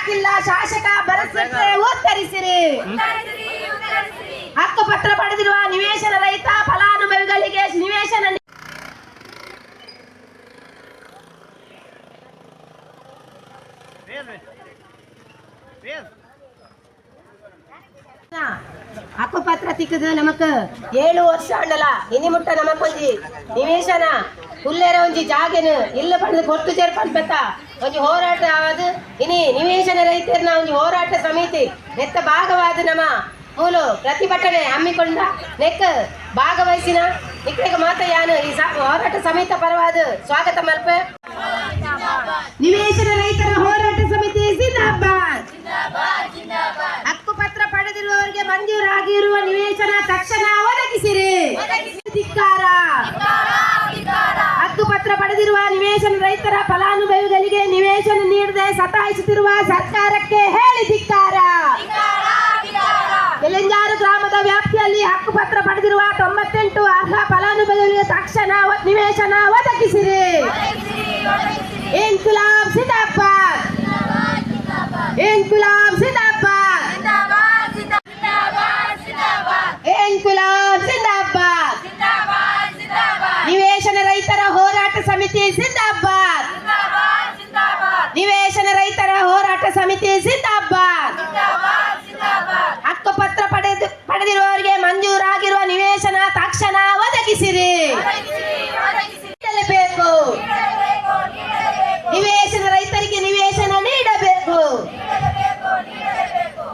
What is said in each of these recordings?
ಹಾಕಿಲ್ಲ ಶಾಸಕ ಬರಸಿದ್ರೆ ಉತ್ತರಿಸಿರಿ. ಹಕ್ಕುಪತ್ರ ಪಡೆದಿರುವ ನಿವೇಶನ ರಹಿತ ಫಲಾನುಭವಿಗಳಿಗೆ ನಿವೇಶನ ಹಕ್ಕುಪತ್ರ ತಿಕ್ಕದು ನಮಕ್ 7 ವರ್ಷ ಉಂಡಲ ಇನಿ ಮುಟ್ಟ ನಮಕೊಂಜಿ ನಿವೇಶನ ಹುಲ್ಲೆರ ಒಂಜಿ ಜಾಗೆನು ಇಲ್ಲ ಪಡೆದು ಕೊಟ್ಟು ಸೇರ್ಪಂತ ಒಂಜಿ ಹೋರಾಟ ಆವದು ಇನಿ ನಿವೇಶನ ರೈತರನ್ನ ಒಂಜಿ ಹೋರಾಟ ಸಮಿತಿ ನೆತ್ತ ಭಾಗವಾದ ನಮ ಮೂಲು ಪ್ರತಿಭಟನೆ ಹಮ್ಮಿಕೊಂಡ ನೆಕ್ ಭಾಗವಹಿಸಿನ ನಿಕ್ಲೆಗೆ ಮಾತ ಯಾನು ಈ ಹೋರಾಟ ಸಮಿತಿ ಪರವಾದ ಸ್ವಾಗತ ಮಲ್ಪ. ನಿವೇಶನ ರೈತರ ಹೋರಾಟ ಸಮಿತಿ ಜಿಂದಾಬಾದ್. ಹಕ್ಕುಪತ್ರ ಪಡೆದಿರುವವರಿಗೆ ಮಂಜೂರಾಗಿರುವ ನಿವೇಶನ ತಕ್ಷಣ ಒದಗಿಸಿರಿ. ಧಿಕ್ಕಾರ. ಹಕ್ಕುಪತ್ರ ಪಡೆದಿರುವ ನಿವೇಶನ ರೈತರ ಫಲಾನುಭವಿಗಳಿಗೆ ನಿವೇಶನ ನೀಡದೆ ಸತಾಯಿಸುತ್ತಿರುವ ಸರ್ಕಾರಕ್ಕೆ ಹೇಳಿ ಧಿಕ್ಕಾರ. ಬೆಲೆಂಜಾರು ಗ್ರಾಮದ ವ್ಯಾಪ್ತಿಯಲ್ಲಿ ಹಕ್ಕುಪತ್ರ ಪಡೆದಿರುವ 98 ಅರ್ಹ ಫಲಾನುಭವಿಗಳಿಗೆ ತಕ್ಷಣ ನಿವೇಶನ ಒದಗಿಸಿರಿ. ಇನ್ಕುಲಾಬ್ ಜಿಂದಾಬಾದ್. ಇನ್ಕುಲಾಬ್ ಜಿಂದಾಬಾದ್. ಇನ್ಕುಲಾಬ್ ಜಿಂದಾಬಾದ್. ನಿವೇಶನ ರೈತರ ಹೋರಾಟ ಸಮಿತಿ ಜಿಂದಾಬಾದ್. ನಿವೇಶನ ರೈತರ ಹೋರಾಟ ಸಮಿತಿ ಜಿಂದಾಬಾದ್. ಹಕ್ಕುಪತ್ರ ಪಡೆದಿರುವವರಿಗೆ ಮಂಜೂರಾಗಿರುವ ನಿವೇಶನ ತಕ್ಷಣ ಒದಗಿಸಿರಿ. ನೀಡಲೇಬೇಕು. ನಿವೇಶನ ರೈತರಿಗೆ ನಿವೇಶನ ನೀಡಬೇಕು.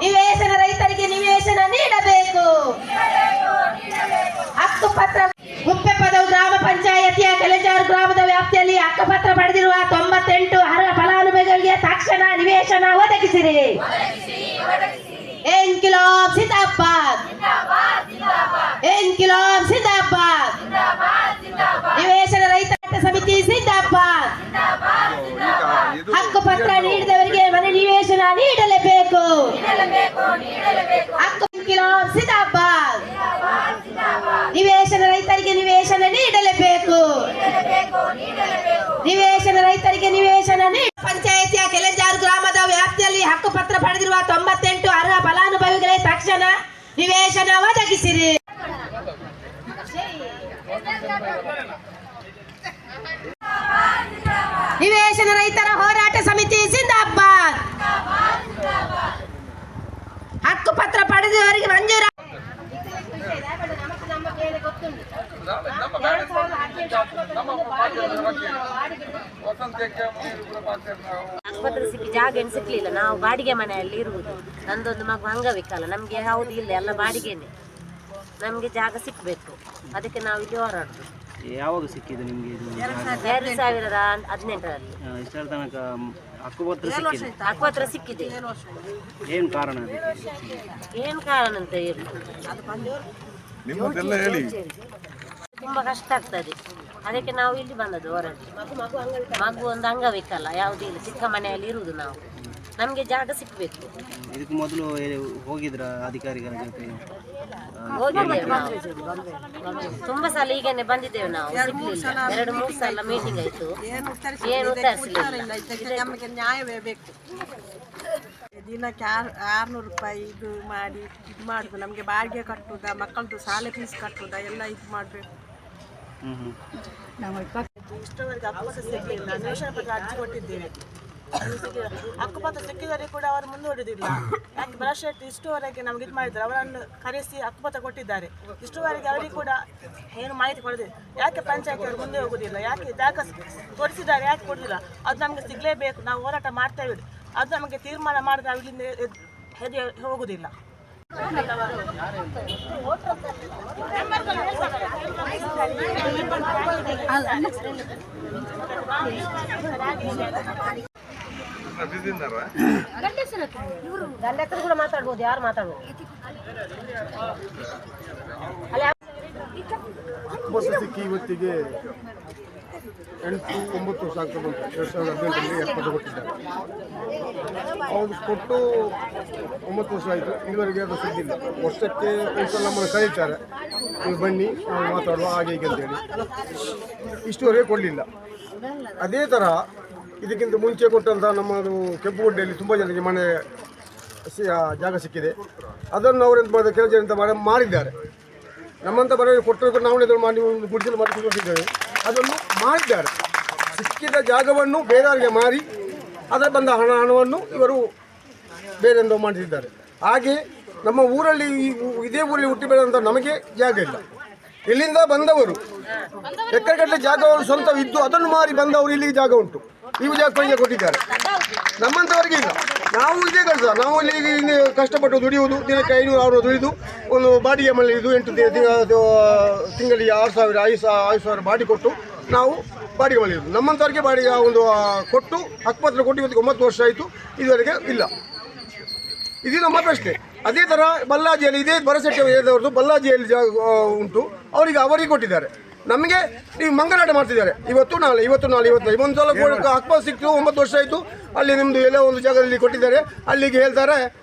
ನಿವೇಶನ ರೈತರಿಗೆ ನಿವೇಶನ ನೀಡಬೇಕು. ಹಕ್ಕುಪತ್ರ ಗುಪ್ಪೆಪದವು ಗ್ರಾಮ ಪಂಚಾಯತಿಯ ಕೆಲೆಜಾರು ಗ್ರಾಮದ ವ್ಯಾಪ್ತಿಯಲ್ಲಿ ಹಕ್ಕುಪತ್ರ ಪಡೆದಿರುವ 98 ಅರ್ಹ ಫಲಾನುಭವಿಗಳಿಗೆ ತಕ್ಷಣ ನಿವೇಶನ ಒದಗಿಸಿರಿ. ಇನ್ಕಿಲಾಬ್ ಜಿಂದಾಬಾದ್. ಇನ್ಕಿಲಾಬ್ ಜಿಂದಾಬಾದ್. ನಿವೇಶನ ರೈತರ ಸಮಿತಿ ಜಿಂದಾಬಾದ್. ಹಕ್ಕುಪತ್ರ ನೀಡಿದವರಿಗೆ ಮನೆ ನಿವೇಶನ ನೀಡಲೇಬೇಕು. ಇನ್ಕಿಲಾಬ್ ಜಿಂದಾಬಾದ್. ನಿವೇಶನ ರೈತರಿಗೆ ನಿವೇಶನ ನೀಡಲೇಬೇಕು. ನಿವೇಶನ ರೈತರಿಗೆ ನಿವೇಶನ ಪಂಚಾಯತಿಯ ಕೆಲೆಜಾರು ಗ್ರಾಮದ ವ್ಯಾಪ್ತಿಯಲ್ಲಿ ಹಕ್ಕುಪತ್ರ ಪಡೆದಿರುವ 98 ಅರ್ಹ ಫಲಾನುಭವಿಗಳಿಗೆ ತಕ್ಷಣ ನಿವೇಶನ ಒದಗಿಸಿರಿ. ನಿವೇಶನ ರೈತರ ಹೋರಾಟ ಸಮಿತಿ ಜಿಂದಾಬಾದ್. ಹಕ್ಕುಪತ್ರ ಪಡೆದವರಿಗೆ ಮಂಜೂರ ಆಸ್ಪತ್ರೆ ಸಿಕ್ಕಿ ಜಾಗ ಏನು ಸಿಕ್ಲಿಲ್ಲ. ನಾವು ಬಾಡಿಗೆ ಮನೆಯಲ್ಲಿ ಇರುವುದು. ನಂದೊಂದು ಮಗು ಅಂಗವಿಕಲ. ನಮ್ಗೆ ಯಾವುದು ಇಲ್ಲ, ಎಲ್ಲ ಬಾಡಿಗೆನೆ. ನಮ್ಗೆ ಜಾಗ ಸಿಕ್ಬೇಕು, ಅದಕ್ಕೆ ನಾವು ಇಲ್ಲಿ ಹೋರಾಡುದು. ಯಾವಾಗ ಸಿಕ್ಕಿದೆ ನಿಮ್ಗೆ? 2018ರಲ್ಲಿ. ಇಷ್ಟರ ತನಕ ಹಕ್ಕುಪತ್ರ ಸಿಕ್ಕಿದೆ? ಹಕ್ಕುಪತ್ರ ಸಿಕ್ಕಿದೆ. ಏನು ಕಾರಣ? ಏನು ಕಾರಣ ಅಂತ ಹೇಳಿ ತುಂಬಾ ಕಷ್ಟ ಆಗ್ತದೆ. ಅದಕ್ಕೆ ನಾವು ಇಲ್ಲಿ ಬಂದದ್ದು ಹೋರಾಟ. ಮಗು ಒಂದು ಅಂಗವಿಕಲ, ಯಾವುದೂ ಇಲ್ಲ, ಚಿಕ್ಕ ಮನೆಯಲ್ಲಿ ಇರುವುದು ನಾವು. ನಮಗೆ ಜಾಗ ಸಿಕ್ಬೇಕು. ಇದಕ್ಕೆ ಮೊದಲು ಹೋಗಿದ್ರ ಅಧಿಕಾರಿಗಳ ಜೊತೆ? ಹೋಗಿದ್ದೇವೆ ನಾವು ತುಂಬಾ ಸಲ. ಈಗೇನೆ ಬಂದಿದ್ದೇವೆ ನಾವು, ಸಿಗ್ಲಿಲ್ಲ. 2-3 ಸಲ ಮೀಟಿಂಗ್ ಆಯ್ತು, ಏನು ಉತ್ತರಿಸಲಿಲ್ಲ. ನಮಗೆ ನ್ಯಾಯವೇ ಬೇಕು. ದಿನಕ್ಕೆ 600 ರೂಪಾಯಿ ಇದು ಮಾಡುದು. ನಮಗೆ ಬಾಡಿಗೆ ಕಟ್ಟುದ, ಮಕ್ಕಳದು ಶಾಲೆ ಫೀಸ್ ಕಟ್ಟುದ, ಎಲ್ಲ ಇದು ಮಾಡಬೇಕು. ಇಷ್ಟವರೆಗೆ ಹಕ್ಕುಪತ್ರ ಸಿಗಲಿಲ್ಲ. ನಿವೇಶನ ಪತ್ರ ಅರ್ಜಿ ಕೊಟ್ಟಿದ್ದೇವೆ, ಹಕ್ಕುಪತ್ರ ಸಿಕ್ಕಿದರೆ ಕೂಡ ಅವರು ಮುಂದೂಡುವುದಿಲ್ಲ. ಯಾಕೆ ಬರಶೆಟ್ಟಿ ಇಷ್ಟುವರೆಗೆ ನಮ್ಗೆ ಇದು ಮಾಡಿದ್ದಾರೆ, ಅವರನ್ನು ಕರೆಸಿ ಹಕ್ಕುಪತ್ರ ಕೊಟ್ಟಿದ್ದಾರೆ. ಇಷ್ಟುವರೆಗೆ ಅವರಿಗೆ ಕೂಡ ಏನು ಮಾಹಿತಿ ಕೊಡದೆ ಯಾಕೆ ಪಂಚಾಯತ್ ಅವರು ಮುಂದೆ ಹೋಗುದಿಲ್ಲ? ಯಾಕೆ ಜಾಗ ಕೊಡಿಸಿದ್ದಾರೆ, ಯಾಕೆ ಕೊಡುದಿಲ್ಲ? ಅದು ನಮಗೆ ಸಿಗಲೇಬೇಕು. ನಾವು ಹೋರಾಟ ಮಾಡ್ತೇವೆ. ಅದು ನಮಗೆ ತೀರ್ಮಾನ ಮಾಡಿದ್ರೆ ನಾವು ಇಲ್ಲಿಂದ ಹೆದೆ ಹೋಗುದಿಲ್ಲ. ಗಂಡಸರು ಕೂಡ ಮಾತಾಡ್ಬೋದು, ಯಾರು ಮಾತಾಡ್ಬೋದು. ಇವತ್ತಿಗೆ 8-9 ವರ್ಷ ಆಗ್ತಾ ಬಂತು. 2018ರಲ್ಲಿ 70 ಕೊಟ್ಟಿದ್ದಾರೆ. ಅವ್ರು ಕೊಟ್ಟು 9 ವರ್ಷ ಆಯಿತು, ಇದುವರೆಗೆ ಅದು ಸಿಗಲಿಲ್ಲ. ವರ್ಷಕ್ಕೆ ಒಂದ್ಸಲ ನಮ್ಮನ್ನು ಕರೀತಾರೆ, ನೀವು ಬನ್ನಿ ನಾವು ಮಾತಾಡುವ ಹಾಗೆ ಹೀಗೆ ಅಂತೇಳಿ. ಇಷ್ಟುವರೆಗೆ ಕೊಡಲಿಲ್ಲ. ಅದೇ ಥರ ಇದಕ್ಕಿಂತ ಮುಂಚೆ ಕೊಟ್ಟಂಥ ನಮ್ಮದು ಕೆಂಪುಗುಡ್ಡೆಯಲ್ಲಿ ತುಂಬ ಜನರಿಗೆ ಮನೆ ಜಾಗ ಸಿಕ್ಕಿದೆ. ಅದನ್ನು ಅವರು ಎಂತ ಮಾಡಿದ ಕೆಲವು ಜನ ಎಂತ ಮಾರಿದ್ದಾರೆ. ನಮ್ಮಂಥ ಬರೋರಿಗೆ ಕೊಟ್ಟರು ನಾವು ಇದನ್ನು ಮಾಡಿ ಒಂದು ಗುಡಿಸಲು ಮಾಡಿ ಕೊಟ್ಟಿದ್ದೇವೆ. ಅದನ್ನು ಮಾರಿದ್ದಾರೆ. ಸಿಕ್ಕಿದ ಜಾಗವನ್ನು ಬೇರೆಯವರಿಗೆ ಮಾರಿ ಅದರ ಬಂದ ಹಣವನ್ನು ಇವರು ಬೇರೆಂದು ಮಾಡಿಸಿದ್ದಾರೆ. ಹಾಗೆ ನಮ್ಮ ಊರಲ್ಲಿ ಇದೇ ಊರಲ್ಲಿ ಹುಟ್ಟಿ ಬೆಳೆದಂಥ ನಮಗೆ ಜಾಗ ಇಲ್ಲ. ಇಲ್ಲಿಂದ ಬಂದವರು ಎಕರೆಗಟ್ಟಲೆ ಜಾಗವರು ಸ್ವಂತವಿದ್ದು ಅದನ್ನು ಮಾರಿ ಬಂದವರು ಇಲ್ಲಿಗೆ ಜಾಗ ಉಂಟು. ಇವು ಜಾಗ ಕೊನೆಗೆ ಕೊಟ್ಟಿದ್ದಾರೆ. ನಮ್ಮಂಥವರಿಗೆ ಇಲ್ಲ. ನಾವು ಇದೇ ಕೆಲಸ, ನಾವು ಇಲ್ಲಿ ಕಷ್ಟಪಟ್ಟು ದುಡಿಯುವುದು, ದಿನಕ್ಕೆ 500-600 ದುಡಿದು ಒಂದು ಬಾಡಿಗೆ ಮನೆ ಇದು 8 ತಿಂಗಳಿಗೆ 6,000 5,000 ಬಾಡಿ ಕೊಟ್ಟು ನಾವು ಬಾಡಿಗೆ ಮನೆ ಇರೋದು. ನಮ್ಮಂಥವ್ರಿಗೆ ಬಾಡಿಗೆ ಒಂದು ಕೊಟ್ಟು ಹಕ್ಕುಪತ್ರ ಕೊಟ್ಟು ಇವತ್ತಿಗೆ 9 ವರ್ಷ ಆಯಿತು, ಇದುವರೆಗೆ ಇಲ್ಲ. ಇದು ನಮ್ಮ ಪ್ರಶ್ನೆ. ಅದೇ ಥರ ಬಲ್ಲಾಜಿಯಲ್ಲಿ ಇದೇ ಭರಸೆಟ್ಟವ್ರದ್ದು ಬಲ್ಲಾಜಿಯಲ್ಲಿ ಜಾಗ ಉಂಟು, ಅವರಿಗೆ ಕೊಟ್ಟಿದ್ದಾರೆ. ನಮಗೆ ನೀವು ಮಂಗನಾಟ ಮಾಡ್ತಿದ್ದಾರೆ. ಇವತ್ತು ನಾಳೆ ಒಂದು ಸಲ ಹಕ್ಕುಪತ್ರ ಸಿಕ್ತು, 9 ವರ್ಷ ಆಯಿತು. ಅಲ್ಲಿ ನಿಮ್ಮದು ಎಲ್ಲ ಒಂದು ಜಾಗದಲ್ಲಿ ಕೊಟ್ಟಿದ್ದಾರೆ. ಅಲ್ಲಿಗೆ ಹೇಳ್ತಾರೆ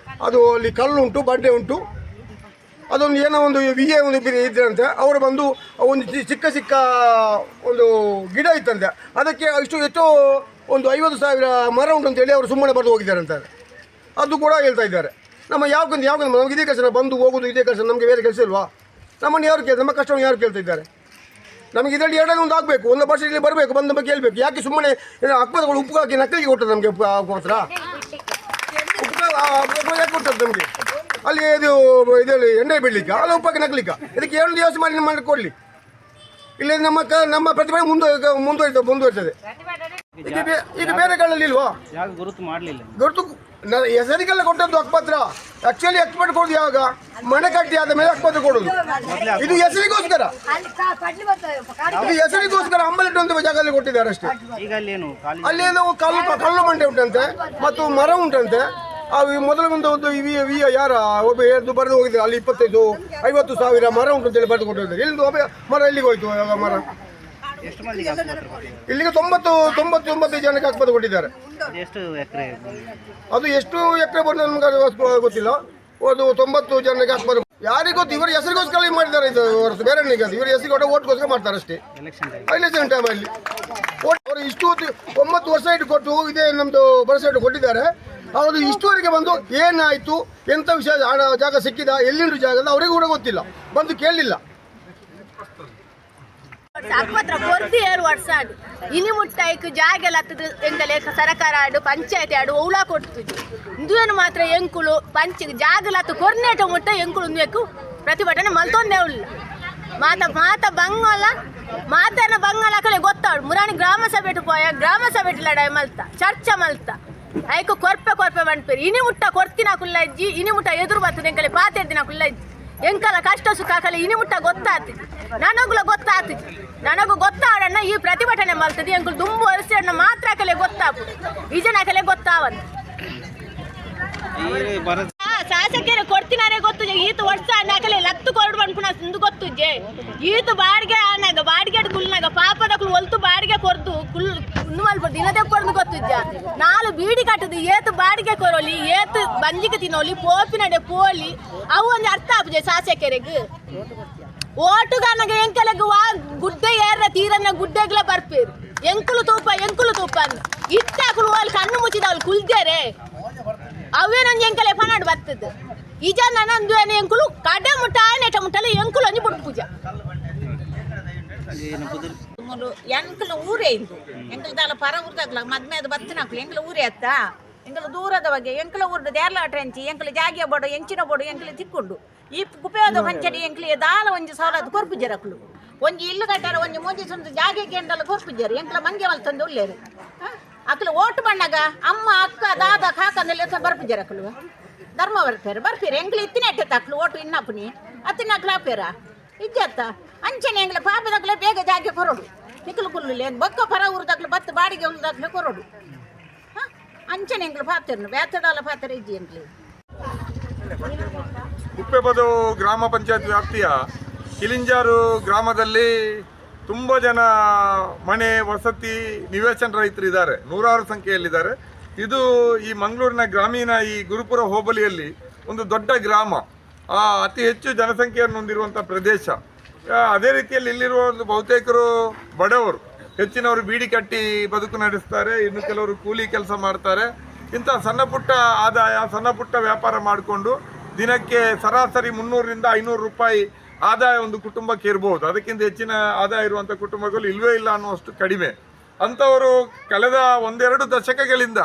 ಅದು ಅಲ್ಲಿ ಕಲ್ಲು ಉಂಟು, ಬಂಡೆ ಉಂಟು, ಅದೊಂದು ಏನೋ ಒಂದು ವಿಜಯ ಒಂದು ಇದ್ರಂತೆ. ಅವರು ಬಂದು ಒಂದು ಚಿಕ್ಕ ಒಂದು ಗಿಡ ಇತ್ತಂತೆ, ಅದಕ್ಕೆ ಎಷ್ಟೋ ಒಂದು 50,000 ಮರ ಉಂಟು ಅಂತೇಳಿ ಅವರು ಸುಮ್ಮನೆ ಬರೆದು ಹೋಗಿದ್ದಾರೆ ಅಂತಾರೆ. ಅದು ಕೂಡ ಹೇಳ್ತಾ ಇದ್ದಾರೆ. ನಮ್ಮ ಯಾವ ನಮ್ಗೆ ಇದೇ ಕೆಲಸ, ಬಂದು ಹೋಗೋದು ಇದೇ ಕೆಲಸ, ನಮಗೆ ಬೇರೆ ಕೆಲಸ ಇಲ್ವಾ? ನಮ್ಮನ್ನು ಯಾರು ನಮ್ಮ ಕಷ್ಟವನ್ನು ಯಾರು ಕೇಳ್ತಾ ಇದ್ದಾರೆ? ನಮಗೆ ಇದರಲ್ಲಿ ಎರಡನೇ ಒಂದು ಆಗಬೇಕು, ಒಂದು ವರ್ಷ ಇಲ್ಲಿ ಬರಬೇಕು, ಬಂದ ಬಗ್ಗೆ ಕೇಳಬೇಕು. ಯಾಕೆ ಸುಮ್ಮನೆ ಹಕ್ಕುಪತ್ರಗಳು ಉಪ್ಪು ಹಾಕಿ ನಕಲಿಗೆ ಕೊಟ್ಟದ್ದು ನಮಗೆ ಹಕ್ಕುಪತ್ರ? ಉಪ್ಪು ಯಾಕೆ ಕೊಟ್ಟದ್ದು ನಮಗೆ? ಅಲ್ಲಿ ಇದರಲ್ಲಿ ಎಣ್ಣೆ ಬಿಡಲಿಕ್ಕೆ, ಅಲ್ಲ ಉಪ್ಪಾಕಿ ನಕಲಿಕ್ಕೆ. ಇದಕ್ಕೆ 2 ದಿವಸ ಮಾಡಿ ಕೊಡಲಿ. ಇಲ್ಲಿ ನಮ್ಮ ಪ್ರತಿಭಟನೆ ಮುಂದುವರಿತದೆ. ಈಗ ಬೇರೆ ಕಡೆಯಲ್ಲಿ ಇಲ್ವಾ? ಗುರುತು ಹೆಸರಿಗೆಲ್ಲ ಕೊಟ್ಟದ್ದು ಹಕ್ಕುಪತ್ರ. ಆಕ್ಚುಲಿ ಹಕ್ಕುಪತ್ರ ಕೊಡೋದು ಯಾವಾಗ? ಮನೆ ಕಟ್ಟಿ ಆದ ಮೇಲೆ ಹಕ್ಕುಪತ್ರ ಕೊಡೋದು. ಇದು ಹೆಸರಿಗೋಸ್ಕರ, ಅಂಬಲಿಟ್ಟು ಒಂದು ಜಾಗದಲ್ಲಿ ಕೊಟ್ಟಿದ್ದಾರೆ ಅಷ್ಟೇ. ಅಲ್ಲಿ ಏನೋ ಕಲ್ಲು ಮಂಡೆ ಉಂಟಂತೆ ಮತ್ತು ಮರ ಉಂಟಂತೆ. ಮೊದಲ ಒಂದು ಯಾರ ಒಬ್ಬ ಎದ್ದು ಬರೆದು ಹೋಗಿದ್ದಾರೆ. ಅಲ್ಲಿ 25-50,000 ಮರ ಉಂಟು ಅಂತೇಳಿ ಬರೆದು ಕೊಟ್ಟಿದ್ದಾರೆ. ಎಲ್ಲಿಂದು ಮರ ಎಲ್ಲಿಗೆ ಹೋಯ್ತು ಮರ? ಇಲ್ಲಿಗೆ 99 ಜನಕ್ಕೆ ಹಕ್ಕುಪತ್ರ ಕೊಟ್ಟಿದ್ದಾರೆ. ಅದು ಎಷ್ಟು ಎಕರೆ ಬಂದು ನಮ್ಗೆ ಗೊತ್ತಿಲ್ಲ. ಅದು 90 ಜನಕ್ಕೆ ಹಕ್ಕುಪತ್ರ. ಯಾರಿಗೂ ಗೊತ್ತು? ಇವರ ಹೆಸರಿಗೋಸ್ಕರ ಮಾಡಿದ್ದಾರೆ. ಇದು ಬೇರೆ ಇವರ ಹೆಸರಿಗೆ ಓಟ್ಗೋಸ್ಕರ ಮಾಡ್ತಾರೆ ಅಷ್ಟೇ. ಎಲೆಕ್ಷನ್ ಟೈಮಲ್ಲಿ ಅವರು ಇಷ್ಟು 9 ವರ್ಷ ಇಟ್ಟು ಕೊಟ್ಟು ಇದೇ ನಮ್ಮದು ಭರವಸೆ ಇಟ್ಟು ಕೊಟ್ಟಿದ್ದಾರೆ. ಅವರು ಇಷ್ಟುವರೆಗೆ ಬಂದು ಏನಾಯಿತು, ಎಂಥ ವಿಷಯ, ಜಾಗ ಸಿಕ್ಕಿದ, ಎಲ್ಲಿಂದು ಜಾಗ ಅವರಿಗೆ ಕೂಡ ಗೊತ್ತಿಲ್ಲ, ಬಂದು ಕೇಳಲಿಲ್ಲ. ಹಕ್ಕುಪತ್ರ ಕೊರ್ತಿ 7 ವರ್ಷ ಆಡು ಇನಿ ಮುಟ್ಟಾಯ್ಕು ಜಾಗೆಲ್ಲ ಹತ್ತದು ಎಂಕಲೆ ಸರಕಾರ ಆಡು ಪಂಚಾಯತಿ ಆಡು ಓಲಾ ಕೊಡ್ತಿದ್ದು ಇಂದುವೇನು ಮಾತ್ರ ಎಂಕುಲು ಜಾಗಲತ್ತು ಕೊರ್ನೇಟ ಮುಟ್ಟ ಎಂಕುಲು ಇಂದುವೆಕ್ಕು ಪ್ರತಿಭಟನೆ ಮಲ್ತೊಂದೇ ಉಳ್ಳ ಮಾತ ಬಂಗಲ ಮಾತನ ಬಂಗಲ ಕಲೆ ಗೊತ್ತಾಡು ಮುರಾಣಿ ಗ್ರಾಮ ಸಭೆಟು ಪೋಯ ಗ್ರಾಮ ಸಭೆಟು ಲಡಾಯಿ ಮಲ್ತ ಚರ್ಚ ಮಲ್ತ ಐಕು ಕೊರ್ಪೆ ಬಂದ್ಪೇರಿ ಇನಿ ಮುಟ್ಟ ಕೊರ್ತಿನ ಕುಲ್ಲ ಇಜ್ಜಿ ಇನಿ ಮುಟ್ಟ ಎದುರು ಬರ್ತದೆ ಎಂಕಲೆ ಪಾತೆರ್ದಿನ ಕುಲ್ಲ ಇಜ್ಜಿ ಎಂಕಲ ಕಷ್ಟ ಸುಖಾಕಲೆ ಇನಿ ಮುಟ್ಟ ಗೊತ್ತಾತಿ ನನಗೂ ಗೊತ್ತಾಡಣ್ಣ ಈ ಪ್ರತಿಭಟನೆ ಮಲ್ತದೆ ಎಂಕುಲು ದುಂಬು ವರ್ಷ ಮಾತ್ರ ಕಲೆ ಗೊತ್ತಾಪು ಈ ಜನ ಕಲೆ ಗೊತ್ತಾವನ್ ಶಾಸಕರು ಕೊಡ್ತಿನಾರೆ ಗೊತ್ತು ಈತ ವರ್ಷ ನಾಕಲೆ ಲತ್ತು ಕೊರಡು ಬಂದ್ಪುಣ ಇಂದು ಗೊತ್ತುಜ್ಜೆ ಈತ ಬಾಡಿಗೆ ಆನಾಗ ಬಾಡಿಗೆ ಕುಲ್ನಾಗ ಪಾಪದಕ್ಲು ಒಲ್ತು ಬಾಡಿಗೆ ಕೊರ್ದು ಕುಲ್ ಮಲ್ಪ ದಿನದೇ ಕೊಡ್ದು ಗೊತ್ತುಜ್ಜ 4 ಬೀಡಿ ಕಟ್ಟದು ಏತು ಬಾಡಿಗೆ ಕೊರೋಲಿ ಏತು ಬಂಜಿಗೆ ತಿನ್ನೋಲಿ ಪೋಪಿನಡೆ ಪೋಲಿ ಅವು ಒಂದು ಅರ್ಥ ಆಪುಜೆ ಶಾಸಕರಿಗೆ ಓಟುಗಾನಗೆ ಎಂಕಲೆಗೆ ಗುಡ್ಡೆ ಏರ ತೀರನ್ನ ಗುಡ್ಡೆಗ್ಲ ಬರ್ಪೇರು ಎಂಕುಲು ತೂಪ ಅಂದ ಇಟ್ಟಾಕಲು ಅಲ್ಲಿ ಕಣ್ಣು ಮುಚ್ಚಿದ ಅವ್ರು ಕುಲ್ದೇರೆ ಅವೇ ನಂಗೆ ಎಂಕಲೆ ಪನಾಡು ಬರ್ತದೆ ಈಜ ನನ್ನಂದು ಎಂಕುಲು ಕಡೆ ಮುಟ್ಟ ನೆಟ ಮುಟ್ಟಲ್ಲ ಎಂಕುಲು ಅಂಜಿ ಬಿಟ್ಟು ಪೂಜೆ ಎಂಕಲು ಊರೇ ಇಂದು ಎಂಕಲು ದಾಲ ಪರ ಊರ್ದಾಗ್ಲ ಮದ್ಮೇದ ಬತ್ತಿನಾಕ್ಲು ಎಂಕಲು ಊರೇ ಅತ್ತ ಎಂಕಲು ದೂರದ ಬಗ್ಗೆ ಎಂಕಲು ಊರ್ದು ದೇರ್ಲಾಟ ಹೆಂಚಿ ಎಂಕಲು ಜಾಗಿಯ ಬೋಡು ಎಂಚಿನ ಬೋಡು ಎಂಕಲು ತಿಕ್ಕೊಂಡು ಈ ಕುಪೇದ ಪಂಚಡಿ ಎಂಕಲಿಗೆ ದಾಲ ಒಂಜಿ ಸವಲತ್ತು ಕೊರ್ಪುಜರಕ್ಲು ಒಂಜಿ ಇಲ್ಲು ಕಟ್ಟಾರ ಒಂಜಿ ಮೂಜಿ ಸ್ವಂತ ಜಾಗಕ್ಕೆ ಎಂಡಲ್ಲ ಕೊರ್ಪುಜರು ಎಂಕಲ ಮಂಗೆ ಮಲ್ತಂದು ಉಳ್ಳೇರು ಅಕ್ಲು ಓಟು ಬಣ್ಣಗ ಅಮ್ಮ ಅಕ್ಕ ದಾದ ಕಾಕಂದಲ್ಲಿ ಬರ್ಪುಜರಕ್ಲು ಧರ್ಮ ಬರ್ಪೇರು ಎಂಕಲು ಇತ್ತಿನ ಎಟ್ಟೆತ್ತ ಅಕ್ಲು ಓಟು ಇನ್ನಪ್ಪನಿ ಅತ್ತಿನ ಅಕ್ಲು ಹಾಪೇರ ಇಜ್ಜತ್ತ ಅಂಚನೆ ಎಂಗ್ಲ ಪಾಪದಾಗ್ಲೆ ಬೇಗ ಜಾಗೆ ಕೊರೋಡು ನಿಕ್ಲು ಕುಲ್ಲು ಬೊಕ್ಕ ಪರ ಊರದಾಗ್ಲು ಬತ್ತು ಬಾಡಿಗೆ ಉಳ್ದಾಗ್ಲೆ ಕೊರೋಡು ಅಂಚನೆ ಎಂಗ್ಲು ಪಾತೇರು ಬೇತದಾಲ ಪಾತ್ರೆ ಇಜ್ಜಿ ಎಂಗ್ಲಿ ಕುಪ್ಪೆಬದು ಗ್ರಾಮ ಪಂಚಾಯತ್ ವ್ಯಾಪ್ತಿಯ ಕಿಲಿಂಜಾರು ಗ್ರಾಮದಲ್ಲಿ ತುಂಬ ಜನ ಮನೆ ವಸತಿ ನಿವೇಶನ ರೈತರು ಇದ್ದಾರೆ, 100 ಸಂಖ್ಯೆಯಲ್ಲಿದ್ದಾರೆ. ಇದು ಈ ಮಂಗಳೂರಿನ ಗ್ರಾಮೀಣ ಈ ಗುರುಪುರ ಹೋಬಳಿಯಲ್ಲಿ ಒಂದು ದೊಡ್ಡ ಗ್ರಾಮ, ಅತಿ ಹೆಚ್ಚು ಜನಸಂಖ್ಯೆಯನ್ನು ಹೊಂದಿರುವಂಥ ಪ್ರದೇಶ. ಅದೇ ರೀತಿಯಲ್ಲಿ ಇಲ್ಲಿರುವ ಬಹುತೇಕರು ಬಡವರು, ಹೆಚ್ಚಿನವರು ಬೀಡಿ ಕಟ್ಟಿ ಬದುಕು ನಡೆಸ್ತಾರೆ, ಇನ್ನು ಕೆಲವರು ಕೂಲಿ ಕೆಲಸ ಮಾಡ್ತಾರೆ. ಇಂಥ ಸಣ್ಣ ಪುಟ್ಟ ಆದಾಯ, ಸಣ್ಣ ಪುಟ್ಟ ವ್ಯಾಪಾರ ಮಾಡಿಕೊಂಡು ದಿನಕ್ಕೆ ಸರಾಸರಿ 300ರಿಂದ 500 ರೂಪಾಯಿ ಆದಾಯ ಒಂದು ಕುಟುಂಬಕ್ಕೆ ಇರ್ಬೋದು. ಅದಕ್ಕಿಂತ ಹೆಚ್ಚಿನ ಆದಾಯ ಇರುವಂಥ ಕುಟುಂಬಗಳು ಇಲ್ವೇ ಇಲ್ಲ ಅನ್ನುವಷ್ಟು ಕಡಿಮೆ. ಅಂಥವರು ಕಳೆದ 1-2 ದಶಕಗಳಿಂದ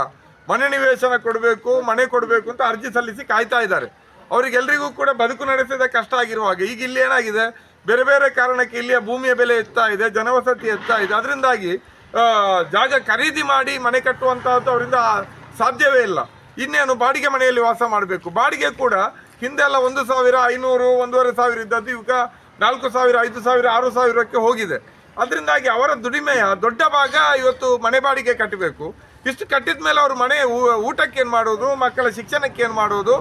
ಮನೆ ನಿವೇಶನ ಕೊಡಬೇಕು, ಮನೆ ಕೊಡಬೇಕು ಅಂತ ಅರ್ಜಿ ಸಲ್ಲಿಸಿ ಕಾಯ್ತಾ ಇದ್ದಾರೆ. ಅವರಿಗೆಲ್ಲರಿಗೂ ಕೂಡ ಬದುಕು ನಡೆಸಿದ ಕಷ್ಟ ಆಗಿರುವಾಗ ಈಗ ಇಲ್ಲಿ ಏನಾಗಿದೆ, ಬೇರೆ ಬೇರೆ ಕಾರಣಕ್ಕೆ ಇಲ್ಲಿಯ ಭೂಮಿಯ ಬೆಲೆ ಹೆಚ್ಚಾ ಇದೆ, ಜನವಸತಿ ಹೆಚ್ಚಾ ಇದೆ. ಅದರಿಂದಾಗಿ ಜಾಗ ಖರೀದಿ ಮಾಡಿ ಮನೆ ಕಟ್ಟುವಂತಹದ್ದು ಅವರಿಂದ ಸಾಧ್ಯವೇ ಇಲ್ಲ. ಇನ್ನೇನು ಬಾಡಿಗೆ ಮನೆಯಲ್ಲಿ ವಾಸ ಮಾಡಬೇಕು. ಬಾಡಿಗೆ ಕೂಡ ಹಿಂದೆಲ್ಲ 1,500, 1,500 ಇದ್ದದ್ದು ಈಗ 4,000, 5,000, 6,000ಕ್ಕೆ ಹೋಗಿದೆ. ಅದರಿಂದಾಗಿ ಅವರ ದುಡಿಮೆಯ ದೊಡ್ಡ ಭಾಗ ಇವತ್ತು ಮನೆ ಬಾಡಿಗೆ ಕಟ್ಟಬೇಕು. ಇಷ್ಟು ಕಟ್ಟಿದ ಮೇಲೆ ಅವರು ಮನೆ ಊಟಕ್ಕೆ ಏನು ಮಾಡೋದು, ಮಕ್ಕಳ ಶಿಕ್ಷಣಕ್ಕೆ ಏನು ಮಾಡೋದು,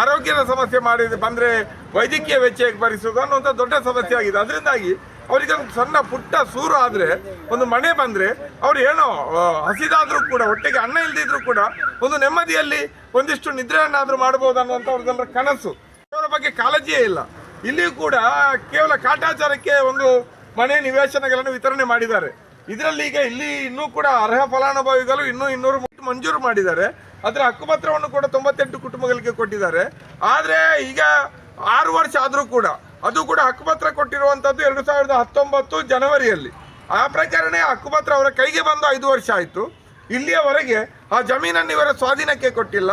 ಆರೋಗ್ಯದ ಸಮಸ್ಯೆ ಬಂದರೆ ವೈದ್ಯಕೀಯ ವೆಚ್ಚಕ್ಕೆ ಭರಿಸೋದು ಅನ್ನುವಂಥ ದೊಡ್ಡ ಸಮಸ್ಯೆ ಆಗಿದೆ. ಅದರಿಂದಾಗಿ ಅವರಿಗೆ ಒಂದು ಸಣ್ಣ ಪುಟ್ಟ ಸೂರು ಆದರೆ, ಒಂದು ಮನೆ ಬಂದರೆ ಅವ್ರು ಏನೋ ಹಸಿದಾದರೂ ಕೂಡ, ಹೊಟ್ಟೆಗೆ ಅನ್ನ ಇಲ್ದಿದ್ರು ಕೂಡ ಒಂದು ನೆಮ್ಮದಿಯಲ್ಲಿ ಒಂದಿಷ್ಟು ನಿದ್ರೆಯನ್ನಾದರೂ ಮಾಡ್ಬೋದು ಅನ್ನುವಂಥ ಅವ್ರದ್ದೆಲ್ಲರ ಕನಸು. ಅವರ ಬಗ್ಗೆ ಕಾಳಜಿಯೇ ಇಲ್ಲ. ಇಲ್ಲಿಯೂ ಕೂಡ ಕೇವಲ ಕಾಟಾಚಾರಕ್ಕೆ ಒಂದು ಮನೆ ನಿವೇಶನಗಳನ್ನು ವಿತರಣೆ ಮಾಡಿದ್ದಾರೆ. ಇದರಲ್ಲಿ ಈಗ ಇಲ್ಲಿ ಇನ್ನೂ ಕೂಡ ಅರ್ಹ ಫಲಾನುಭವಿಗಳು ಇನ್ನೂ 200 ಮಂಜೂರು ಮಾಡಿದ್ದಾರೆ. ಅದರ ಹಕ್ಕುಪತ್ರವನ್ನು ಕೂಡ 98 ಕುಟುಂಬಗಳಿಗೆ ಕೊಟ್ಟಿದ್ದಾರೆ. ಆದರೆ ಈಗ 6 ವರ್ಷ ಆದರೂ ಕೂಡ ಅದು ಕೂಡ ಹಕ್ಕುಪತ್ರ ಕೊಟ್ಟಿರುವಂಥದ್ದು 2019 ಜನವರಿಯಲ್ಲಿ. ಆ ಪ್ರಕಾರನೇ ಹಕ್ಕುಪತ್ರ ಅವರ ಕೈಗೆ ಬಂದು 5 ವರ್ಷ ಆಯಿತು. ಇಲ್ಲಿಯವರೆಗೆ ಆ ಜಮೀನನ್ನು ಇವರ ಸ್ವಾಧೀನಕ್ಕೆ ಕೊಟ್ಟಿಲ್ಲ.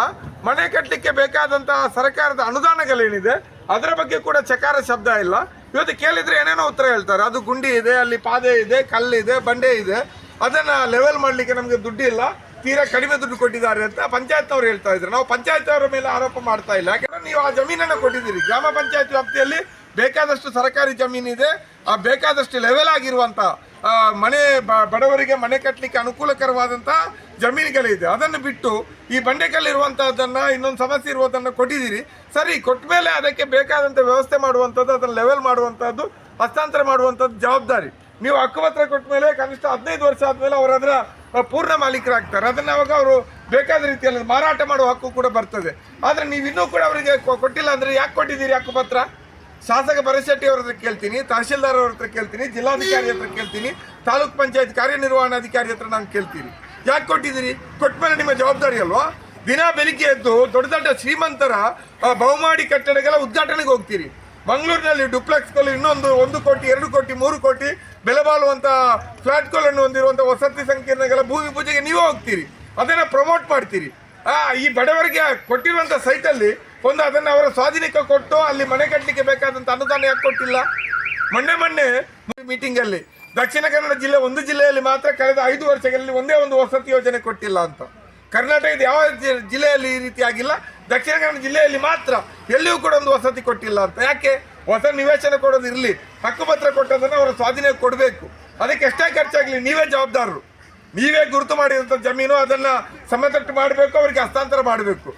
ಮನೆ ಕಟ್ಟಲಿಕ್ಕೆ ಬೇಕಾದಂತಹ ಸರ್ಕಾರದ ಅನುದಾನಗಳೇನಿದೆ ಅದರ ಬಗ್ಗೆ ಕೂಡ ಚಕಾರ ಶಬ್ದ ಇಲ್ಲ. ಇವತ್ತು ಕೇಳಿದರೆ ಏನೇನೋ ಉತ್ತರ ಹೇಳ್ತಾರೆ. ಅದು ಗುಂಡಿ ಇದೆ, ಅಲ್ಲಿ ಪಾದೆ ಇದೆ, ಕಲ್ಲಿದೆ, ಬಂಡೆ ಇದೆ, ಅದನ್ನು ಲೆವೆಲ್ ಮಾಡಲಿಕ್ಕೆ ನಮಗೆ ದುಡ್ಡಿಲ್ಲ, ತೀರಾ ಕಡಿಮೆ ದುಡ್ಡು ಕೊಟ್ಟಿದ್ದಾರೆ ಅಂತ ಪಂಚಾಯತ್ನವ್ರು ಹೇಳ್ತಾ ಇದ್ದಾರೆ. ನಾವು ಪಂಚಾಯತ್ ಅವರ ಮೇಲೆ ಆರೋಪ ಮಾಡ್ತಾ ಇಲ್ಲ. ಯಾಕಂದರೆ ನೀವು ಆ ಜಮೀನನ್ನು ಕೊಟ್ಟಿದ್ದೀರಿ. ಗ್ರಾಮ ಪಂಚಾಯತ್ ವ್ಯಾಪ್ತಿಯಲ್ಲಿ ಬೇಕಾದಷ್ಟು ಸರ್ಕಾರಿ ಜಮೀನಿದೆ. ಆ ಬೇಕಾದಷ್ಟು ಲೆವೆಲ್ ಆಗಿರುವಂಥ ಮನೆ ಬಡವರಿಗೆ ಮನೆ ಕಟ್ಟಲಿಕ್ಕೆ ಅನುಕೂಲಕರವಾದಂಥ ಜಮೀನುಗಳಿದೆ. ಅದನ್ನು ಬಿಟ್ಟು ಈ ಬಂಡೆಕಲ್ಲಿರುವಂಥದ್ದನ್ನು, ಇನ್ನೊಂದು ಸಮಸ್ಯೆ ಇರುವುದನ್ನು ಕೊಟ್ಟಿದ್ದೀರಿ. ಸರಿ, ಕೊಟ್ಟ ಮೇಲೆ ಅದಕ್ಕೆ ಬೇಕಾದಂಥ ವ್ಯವಸ್ಥೆ ಮಾಡುವಂಥದ್ದು, ಅದನ್ನು ಲೆವೆಲ್ ಮಾಡುವಂಥದ್ದು, ಹಸ್ತಾಂತರ ಮಾಡುವಂಥದ್ದು ಜವಾಬ್ದಾರಿ. ನೀವು ಹಕ್ಕುಪತ್ರ ಕೊಟ್ಟ ಮೇಲೆ ಕನಿಷ್ಠ 15 ವರ್ಷ ಆದಮೇಲೆ ಅವರು ಅದರ ಪೂರ್ಣ ಮಾಲೀಕರಾಗ್ತಾರೆ. ಅದನ್ನು ಅವಾಗ ಅವರು ಬೇಕಾದ ರೀತಿಯಲ್ಲಿ ಮಾರಾಟ ಮಾಡುವ ಹಕ್ಕು ಕೂಡ ಬರ್ತದೆ. ಆದರೆ ನೀವು ಇನ್ನೂ ಕೂಡ ಅವರಿಗೆ ಕೊಟ್ಟಿಲ್ಲ ಅಂದರೆ ಯಾಕೆ ಕೊಟ್ಟಿದ್ದೀರಿ ಹಕ್ಕುಪತ್ರ? ಶಾಸಕ ಭರಶೆಟ್ಟಿ ಅವ್ರ ಹತ್ರ ಕೇಳ್ತೀನಿ, ತಹಶೀಲ್ದಾರ್ ಅವ್ರ ಹತ್ರ ಕೇಳ್ತೀನಿ, ಜಿಲ್ಲಾಧಿಕಾರಿ ಹತ್ರ ಕೇಳ್ತೀನಿ, ತಾಲೂಕ್ ಪಂಚಾಯತ್ ಕಾರ್ಯನಿರ್ವಹಣಾಧಿಕಾರಿ ಹತ್ರ ನಾನು ಕೇಳ್ತೀನಿ. ಯಾಕೆ ಕೊಟ್ಟಿದ್ದೀರಿ? ಕೊಟ್ಟ ಮೇಲೆ ನಿಮ್ಮ ಜವಾಬ್ದಾರಿ ಅಲ್ವಾ? ದಿನ ಬೆಳಿಗ್ಗೆ ಎದ್ದು ದೊಡ್ಡ ದೊಡ್ಡ ಶ್ರೀಮಂತರ ಬಹುಮಾಡಿ ಕಟ್ಟಡಗಳ ಉದ್ಘಾಟನೆಗೆ ಹೋಗ್ತೀರಿ. ಮಂಗಳೂರಿನಲ್ಲಿ ಡುಪ್ಲೆಕ್ಸ್ಗಳು ಇನ್ನೊಂದು 1 ಕೋಟಿ, 2 ಕೋಟಿ, 3 ಕೋಟಿ ಬೆಲೆ ಬಾಳುವಂಥ ಫ್ಲಾಟ್ಗಳನ್ನು ಹೊಂದಿರುವಂಥ ವಸತಿ ಸಂಕೀರ್ಣಗಳ ಭೂಮಿ ಪೂಜೆಗೆ ನೀವೇ ಹೋಗ್ತೀರಿ, ಅದನ್ನು ಪ್ರಮೋಟ್ ಮಾಡ್ತೀರಿ. ಈ ಬಡವರಿಗೆ ಕೊಟ್ಟಿರುವಂಥ ಸೈಟಲ್ಲಿ ಒಂದು ಅದನ್ನು ಅವರ ಸ್ವಾಧೀನಕ್ಕೆ ಕೊಟ್ಟು ಅಲ್ಲಿ ಮನೆ ಕಟ್ಟಲಿಕ್ಕೆ ಬೇಕಾದಂಥ ಅನುದಾನ ಯಾಕೆ ಕೊಟ್ಟಿಲ್ಲ? ಮೊನ್ನೆ ಮೀಟಿಂಗಲ್ಲಿ ದಕ್ಷಿಣ ಕನ್ನಡ ಜಿಲ್ಲೆ, ಒಂದು ಜಿಲ್ಲೆಯಲ್ಲಿ ಮಾತ್ರ ಕಳೆದ 5 ವರ್ಷಗಳಲ್ಲಿ ಒಂದೇ ಒಂದು ವಸತಿ ಯೋಜನೆ ಕೊಟ್ಟಿಲ್ಲ ಅಂತ. ಕರ್ನಾಟಕದ ಯಾವ ಜಿಲ್ಲೆಯಲ್ಲಿ ಈ ರೀತಿ ಆಗಿಲ್ಲ, ದಕ್ಷಿಣ ಕನ್ನಡ ಜಿಲ್ಲೆಯಲ್ಲಿ ಮಾತ್ರ ಎಲ್ಲಿಯೂ ಕೂಡ ಒಂದು ವಸತಿ ಕೊಟ್ಟಿಲ್ಲ ಅಂತ. ಯಾಕೆ? ಹೊಸ ನಿವೇಶನ ಕೊಡೋದು ಇರಲಿ, ಹಕ್ಕುಪತ್ರ ಕೊಟ್ಟದನ್ನು ಅವರ ಸ್ವಾಧೀನಕ್ಕೆ ಕೊಡಬೇಕು. ಅದಕ್ಕೆ ಎಷ್ಟೇ ಖರ್ಚಾಗಲಿ ನೀವೇ ಜವಾಬ್ದಾರರು. ನೀವೇ ಗುರುತು ಮಾಡಿದಂಥ ಜಮೀನು ಅದನ್ನು ಸಮತಟ್ಟು ಮಾಡಬೇಕು, ಅವರಿಗೆ ಹಸ್ತಾಂತರ ಮಾಡಬೇಕು.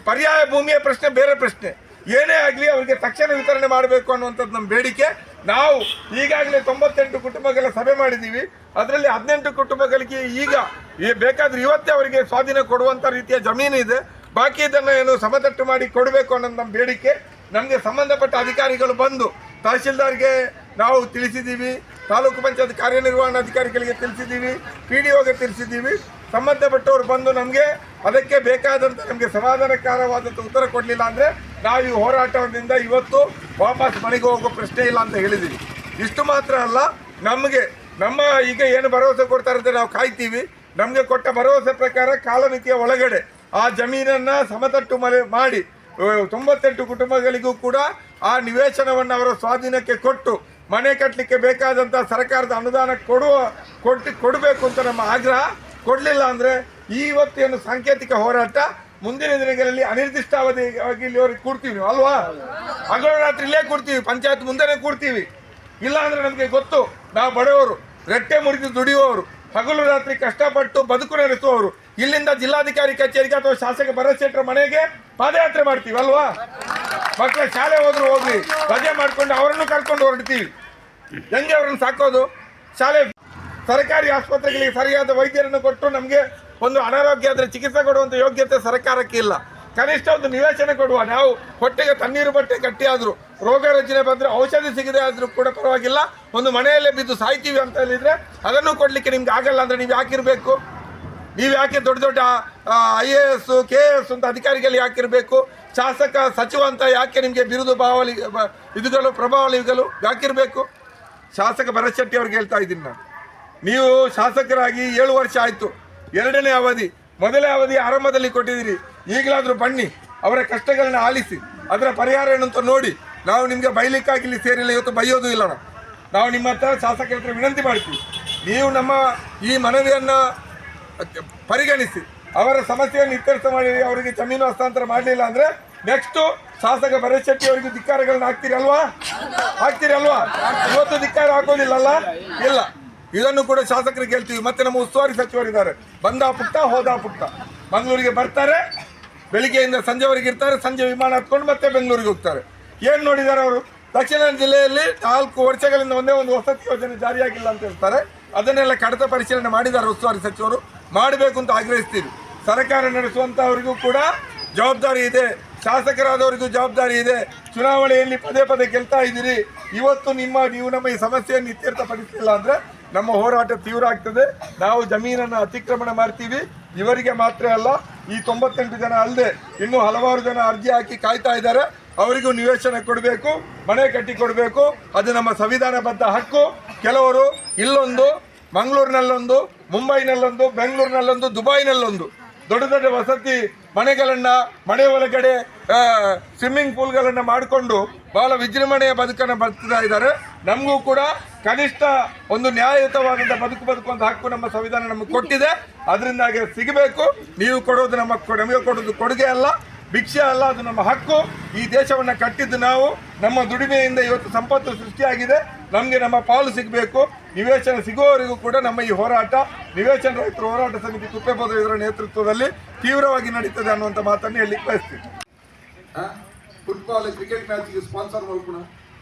ಪರ್ಯಾಯ ಭೂಮಿಯ ಪ್ರಶ್ನೆ ಬೇರೆ ಪ್ರಶ್ನೆ. ಏನೇ ಆಗಲಿ ಅವರಿಗೆ ತಕ್ಷಣ ವಿತರಣೆ ಮಾಡಬೇಕು ಅನ್ನುವಂಥದ್ದು ನಮ್ಮ ಬೇಡಿಕೆ. ನಾವು ಈಗಾಗಲೇ 98 ಕುಟುಂಬಗಳ ಸಭೆ ಮಾಡಿದ್ದೀವಿ. ಅದರಲ್ಲಿ 18 ಕುಟುಂಬಗಳಿಗೆ ಈಗ ಬೇಕಾದ್ರೆ ಇವತ್ತೇ ಅವರಿಗೆ ಸ್ವಾಧೀನ ಕೊಡುವಂಥ ರೀತಿಯ ಜಮೀನು ಇದೆ. ಬಾಕಿ ಇದನ್ನು ಏನು ಸಮತಟ್ಟು ಮಾಡಿ ಕೊಡಬೇಕು ಅನ್ನೋದು ನಮ್ಮ ಬೇಡಿಕೆ. ನಮಗೆ ಸಂಬಂಧಪಟ್ಟ ಅಧಿಕಾರಿಗಳು ಬಂದು ತಹಶೀಲ್ದಾರ್ಗೆ ನಾವು ತಿಳಿಸಿದ್ದೀವಿ, ತಾಲೂಕು ಪಂಚಾಯತ್ ಕಾರ್ಯನಿರ್ವಹಣಾಧಿಕಾರಿಗಳಿಗೆ ತಿಳಿಸಿದ್ದೀವಿ, PDOಗೆ ತಿಳಿಸಿದ್ದೀವಿ. ಸಂಬಂಧಪಟ್ಟವರು ಬಂದು ನಮಗೆ ಅದಕ್ಕೆ ಬೇಕಾದಂಥ ನಮಗೆ ಸಮಾಧಾನಕರವಾದಂಥ ಉತ್ತರ ಕೊಡಲಿಲ್ಲ ಅಂದರೆ ನಾವು ಈ ಹೋರಾಟದಿಂದ ಇವತ್ತು ವಾಪಸ್ ಮನೆಗೆ ಹೋಗೋ ಪ್ರಶ್ನೆ ಇಲ್ಲ ಅಂತ ಹೇಳಿದ್ದೀವಿ. ಇಷ್ಟು ಮಾತ್ರ ಅಲ್ಲ, ನಮ್ಮ ಈಗ ಏನು ಭರವಸೆ ಕೊಡ್ತಾರೆ ಅಂತ ನಾವು ಕಾಯ್ತೀವಿ. ನಮಗೆ ಕೊಟ್ಟ ಭರವಸೆ ಪ್ರಕಾರ ಕಾಲಮಿತಿಯ ಒಳಗಡೆ ಆ ಜಮೀನನ್ನು ಸಮತಟ್ಟು ಮಾಡಿ 98 ಕುಟುಂಬಗಳಿಗೂ ಕೂಡ ಆ ನಿವೇಶನವನ್ನು ಅವರ ಸ್ವಾಧೀನಕ್ಕೆ ಕೊಟ್ಟು ಮನೆ ಕಟ್ಟಲಿಕ್ಕೆ ಬೇಕಾದಂಥ ಸರ್ಕಾರದ ಅನುದಾನ ಕೊಡಬೇಕು ಅಂತ ನಮ್ಮ ಆಗ್ರಹ. ಕೊಡಲಿಲ್ಲ ಅಂದರೆ ಇವತ್ತೇನು ಸಾಂಕೇತಿಕ ಹೋರಾಟ ಮುಂದಿನ ದಿನಗಳಲ್ಲಿ ಅನಿರ್ದಿಷ್ಟಾವಧಿಯಾಗಿ ಇಲ್ಲಿವರೆಗೆ ಕೂಡ್ತೀವಿ ಅಲ್ವಾ? ಹಗಲು ರಾತ್ರಿ ಇಲ್ಲೇ ಕೂಡ್ತೀವಿ, ಪಂಚಾಯತ್ ಮುಂದೆನೇ ಕೂಡ್ತೀವಿ. ಇಲ್ಲ ಅಂದರೆ ನಮಗೆ ಗೊತ್ತು, ನಾವು ಬಡವರು, ರೆಟ್ಟೆ ಮುರಿದು ದುಡಿಯುವವರು, ಹಗಲು ರಾತ್ರಿ ಕಷ್ಟಪಟ್ಟು ಬದುಕು ನಡೆಸುವವರು. ಇಲ್ಲಿಂದ ಜಿಲ್ಲಾಧಿಕಾರಿ ಕಚೇರಿಗೆ ಅಥವಾ ಶಾಸಕ ಭರಶೆಟ್ಟರ ಮನೆಗೆ ಪಾದಯಾತ್ರೆ ಮಾಡ್ತೀವಿ ಅಲ್ವಾ? ಮಕ್ಕಳ ಶಾಲೆ ಹೋದ್ರು ಹೋಗ್ಲಿ, ರಜೆ ಮಾಡ್ಕೊಂಡು ಅವರನ್ನು ಕರ್ಕೊಂಡು ಹೊರಡ್ತೀವಿ. ಹೆಂಗೆ ಅವ್ರನ್ನ ಸಾಕೋದು? ಶಾಲೆ ಸರ್ಕಾರಿ ಆಸ್ಪತ್ರೆಗಳಿಗೆ ಸರಿಯಾದ ವೈದ್ಯರನ್ನು ಕೊಟ್ಟು ನಮಗೆ ಒಂದು ಅನಾರೋಗ್ಯ ಆದರೆ ಚಿಕಿತ್ಸೆ ಕೊಡುವಂಥ ಯೋಗ್ಯತೆ ಸರ್ಕಾರಕ್ಕೆ ಇಲ್ಲ. ಕನಿಷ್ಠ ಒಂದು ನಿವೇಶನ ಕೊಡುವ. ನಾವು ಹೊಟ್ಟೆಗೆ ತಣ್ಣೀರು ಬಟ್ಟೆ ಕಟ್ಟಿ ಆದರೂ ರೋಗ ರುಜಿನ ಬಂದರೆ ಔಷಧಿ ಸಿಗದೆ ಆದರೂ ಕೂಡ ಪರವಾಗಿಲ್ಲ, ಒಂದು ಮನೆಯಲ್ಲೇ ಬಿದ್ದು ಸಾಯ್ತೀವಿ ಅಂತ ಹೇಳಿದರೆ ಅದನ್ನು ಕೊಡಲಿಕ್ಕೆ ನಿಮ್ಗೆ ಆಗಲ್ಲ ಅಂದರೆ ನೀವು ಯಾಕಿರಬೇಕು? ನೀವು ಯಾಕೆ ದೊಡ್ಡ ದೊಡ್ಡ IAS KS ಅಂತ ಅಧಿಕಾರಿಗಳು ಯಾಕಿರಬೇಕು? ಶಾಸಕ ಸಚಿವ ಅಂತ ಯಾಕೆ ನಿಮಗೆ ಬಿರುದು ಇದುಗಳು ಪ್ರಭಾವಳಿಗಳು ಯಾಕಿರಬೇಕು? ಶಾಸಕ ಭರತ್ ಶೆಟ್ಟಿ ಅವ್ರಿಗೆ ಹೇಳ್ತಾ ಇದ್ದೀನಿ ನಾನು, ನೀವು ಶಾಸಕರಾಗಿ 7 ವರ್ಷ ಆಯಿತು. 2ನೇ ಅವಧಿ, ಮೊದಲನೇ ಅವಧಿ ಆರಂಭದಲ್ಲಿ ಕೊಟ್ಟಿದ್ದೀರಿ. ಈಗಲಾದರೂ ಬನ್ನಿ, ಅವರ ಕಷ್ಟಗಳನ್ನ ಆಲಿಸಿ ಅದರ ಪರಿಹಾರ ಏನಂತ ನೋಡಿ. ನಾವು ನಿಮಗೆ ಬೈಲಿಕ್ಕಾಗಿ ಇಲ್ಲಿ ಸೇರಿಲ್ಲ, ಇವತ್ತು ಬೈಯೋದು ಇಲ್ಲ. ನಾವು ನಿಮ್ಮ ಹತ್ರ ಶಾಸಕರ ಹತ್ರ ವಿನಂತಿ ಮಾಡ್ತೀವಿ, ನೀವು ನಮ್ಮ ಈ ಮನವಿಯನ್ನು ಪರಿಗಣಿಸಿ ಅವರ ಸಮಸ್ಯೆಯನ್ನು ಇತ್ಯರ್ಥ ಮಾಡಿ ಅವರಿಗೆ ಜಮೀನು ಹಸ್ತಾಂತರ ಮಾಡಲಿಲ್ಲ ಅಂದರೆ ನೆಕ್ಸ್ಟು ಶಾಸಕ ಭರತ್ ಶೆಟ್ಟಿ ಅವರಿಗೆ ಧಿಕ್ಕಾರಗಳನ್ನ ಹಾಕ್ತೀರಿ ಅಲ್ವಾ? ಇವತ್ತು ಧಿಕ್ಕಾರ ಹಾಕೋದಿಲ್ಲಲ್ಲ? ಇಲ್ಲ. ಇದನ್ನು ಕೂಡ ಶಾಸಕರಿಗೆ ಹೇಳ್ತೀವಿ. ಮತ್ತೆ ನಮ್ಮ ಉಸ್ತುವಾರಿ ಸಚಿವರಿದ್ದಾರೆ, ಬಂದ ಪುಟ್ಟ ಹೋದ ಪುಟ್ಟ. ಮಂಗಳೂರಿಗೆ ಬರ್ತಾರೆ, ಬೆಳಿಗ್ಗೆಯಿಂದ ಸಂಜೆವರೆಗೆ ಇರ್ತಾರೆ, ಸಂಜೆ ವಿಮಾನ ಹತ್ಕೊಂಡು ಮತ್ತೆ ಬೆಂಗಳೂರಿಗೆ ಹೋಗ್ತಾರೆ. ಏನು ನೋಡಿದ್ದಾರೆ ಅವರು? ದಕ್ಷಿಣ ಜಿಲ್ಲೆಯಲ್ಲಿ 4 ವರ್ಷಗಳಿಂದ ಒಂದೇ ಒಂದು ವಸತಿ ಯೋಜನೆ ಜಾರಿಯಾಗಿಲ್ಲ ಅಂತ ಹೇಳ್ತಾರೆ. ಅದನ್ನೆಲ್ಲ ಕಡತ ಪರಿಶೀಲನೆ ಮಾಡಿದ್ದಾರೆ ಉಸ್ತುವಾರಿ ಸಚಿವರು. ಮಾಡಬೇಕು ಅಂತ ಆಗ್ರಹಿಸ್ತೀವಿ. ಸರ್ಕಾರ ನಡೆಸುವಂಥವರಿಗೂ ಕೂಡ ಜವಾಬ್ದಾರಿ ಇದೆ, ಶಾಸಕರಾದವರಿಗೂ ಜವಾಬ್ದಾರಿ ಇದೆ. ಚುನಾವಣೆಯಲ್ಲಿ ಪದೇ ಪದೇ ಗೆಲ್ತಾ ಇದ್ದೀರಿ. ಇವತ್ತು ನೀವು ನಮ್ಮ ಈ ಸಮಸ್ಯೆಯನ್ನು ಇತ್ಯರ್ಥಪಡಿಸಲಿಲ್ಲ ಅಂದರೆ ನಮ್ಮ ಹೋರಾಟ ತೀವ್ರ ಆಗ್ತದೆ. ನಾವು ಜಮೀನನ್ನು ಅತಿಕ್ರಮಣ ಮಾಡ್ತೀವಿ. ಇವರಿಗೆ ಮಾತ್ರ ಅಲ್ಲ, ಈ 98 ಜನ ಅಲ್ಲದೆ ಇನ್ನೂ ಹಲವಾರು ಜನ ಅರ್ಜಿ ಹಾಕಿ ಕಾಯ್ತಾ ಇದ್ದಾರೆ. ಅವರಿಗೂ ನಿವೇಶನ ಕೊಡಬೇಕು, ಮನೆ ಕಟ್ಟಿ ಕೊಡಬೇಕು. ಅದು ನಮ್ಮ ಸಂವಿಧಾನಬದ್ಧ ಹಕ್ಕು. ಕೆಲವರು ಇಲ್ಲೊಂದು, ಮಂಗಳೂರಿನಲ್ಲೊಂದು, ಮುಂಬೈನಲ್ಲೊಂದು, ಬೆಂಗಳೂರಿನಲ್ಲೊಂದು, ದುಬೈನಲ್ಲೊಂದು ದೊಡ್ಡ ದೊಡ್ಡ ವಸತಿ ಮನೆಗಳನ್ನು, ಮನೆ ಒಳಗಡೆ ಸ್ವಿಮ್ಮಿಂಗ್ ಪೂಲ್ಗಳನ್ನು ಮಾಡಿಕೊಂಡು ಬಹಳ ವಿಜೃಂಭಣೆಯ ಬದುಕನ್ನು ಬದುಕ್ತಾ ಇದ್ದಾರೆ. ನಮಗೂ ಕೂಡ ಕನಿಷ್ಠ ಒಂದು ನ್ಯಾಯಯುತವಾದಂಥ ಬದುಕುವಂಥ ಹಕ್ಕು ನಮ್ಮ ಸಂವಿಧಾನ ನಮಗೆ ಕೊಟ್ಟಿದೆ. ಅದರಿಂದಾಗಿ ಸಿಗಬೇಕು. ನೀವು ಕೊಡೋದು ನಮಗೆ ಕೊಡೋದು ಕೊಡುಗೆ ಅಲ್ಲ, ಭಿಕ್ಷೆ ಅಲ್ಲ, ಅದು ನಮ್ಮ ಹಕ್ಕು. ಈ ದೇಶವನ್ನು ಕಟ್ಟಿದ್ದು ನಾವು, ನಮ್ಮ ದುಡಿಮೆಯಿಂದ ಇವತ್ತು ಸಂಪತ್ತು ಸೃಷ್ಟಿಯಾಗಿದೆ. ನಮಗೆ ನಮ್ಮ ಪಾಲು ಸಿಗಬೇಕು. ನಿವೇಶನ ಸಿಗುವವರೆಗೂ ಕೂಡ ನಮ್ಮ ಈ ಹೋರಾಟ ನಿವೇಶನ ರೈತರ ಹೋರಾಟ ಸಮಿತಿ ಕುಪ್ಪೇಪದ ಇದರ ನೇತೃತ್ವದಲ್ಲಿ ತೀವ್ರವಾಗಿ ನಡೀತದೆ ಅನ್ನುವಂಥ ಮಾತನ್ನು ಹೇಳಲಿಕ್ಕೆ ಬಯಸ್ತೀವಿ. ಫುಟ್ಬಾಲ್ ಕ್ರಿಕೆಟ್ ಮ್ಯಾಚ್ಗೆ ಸ್ಪಾನ್ಸರ್ ಮಾಡ್ಕೋಣ.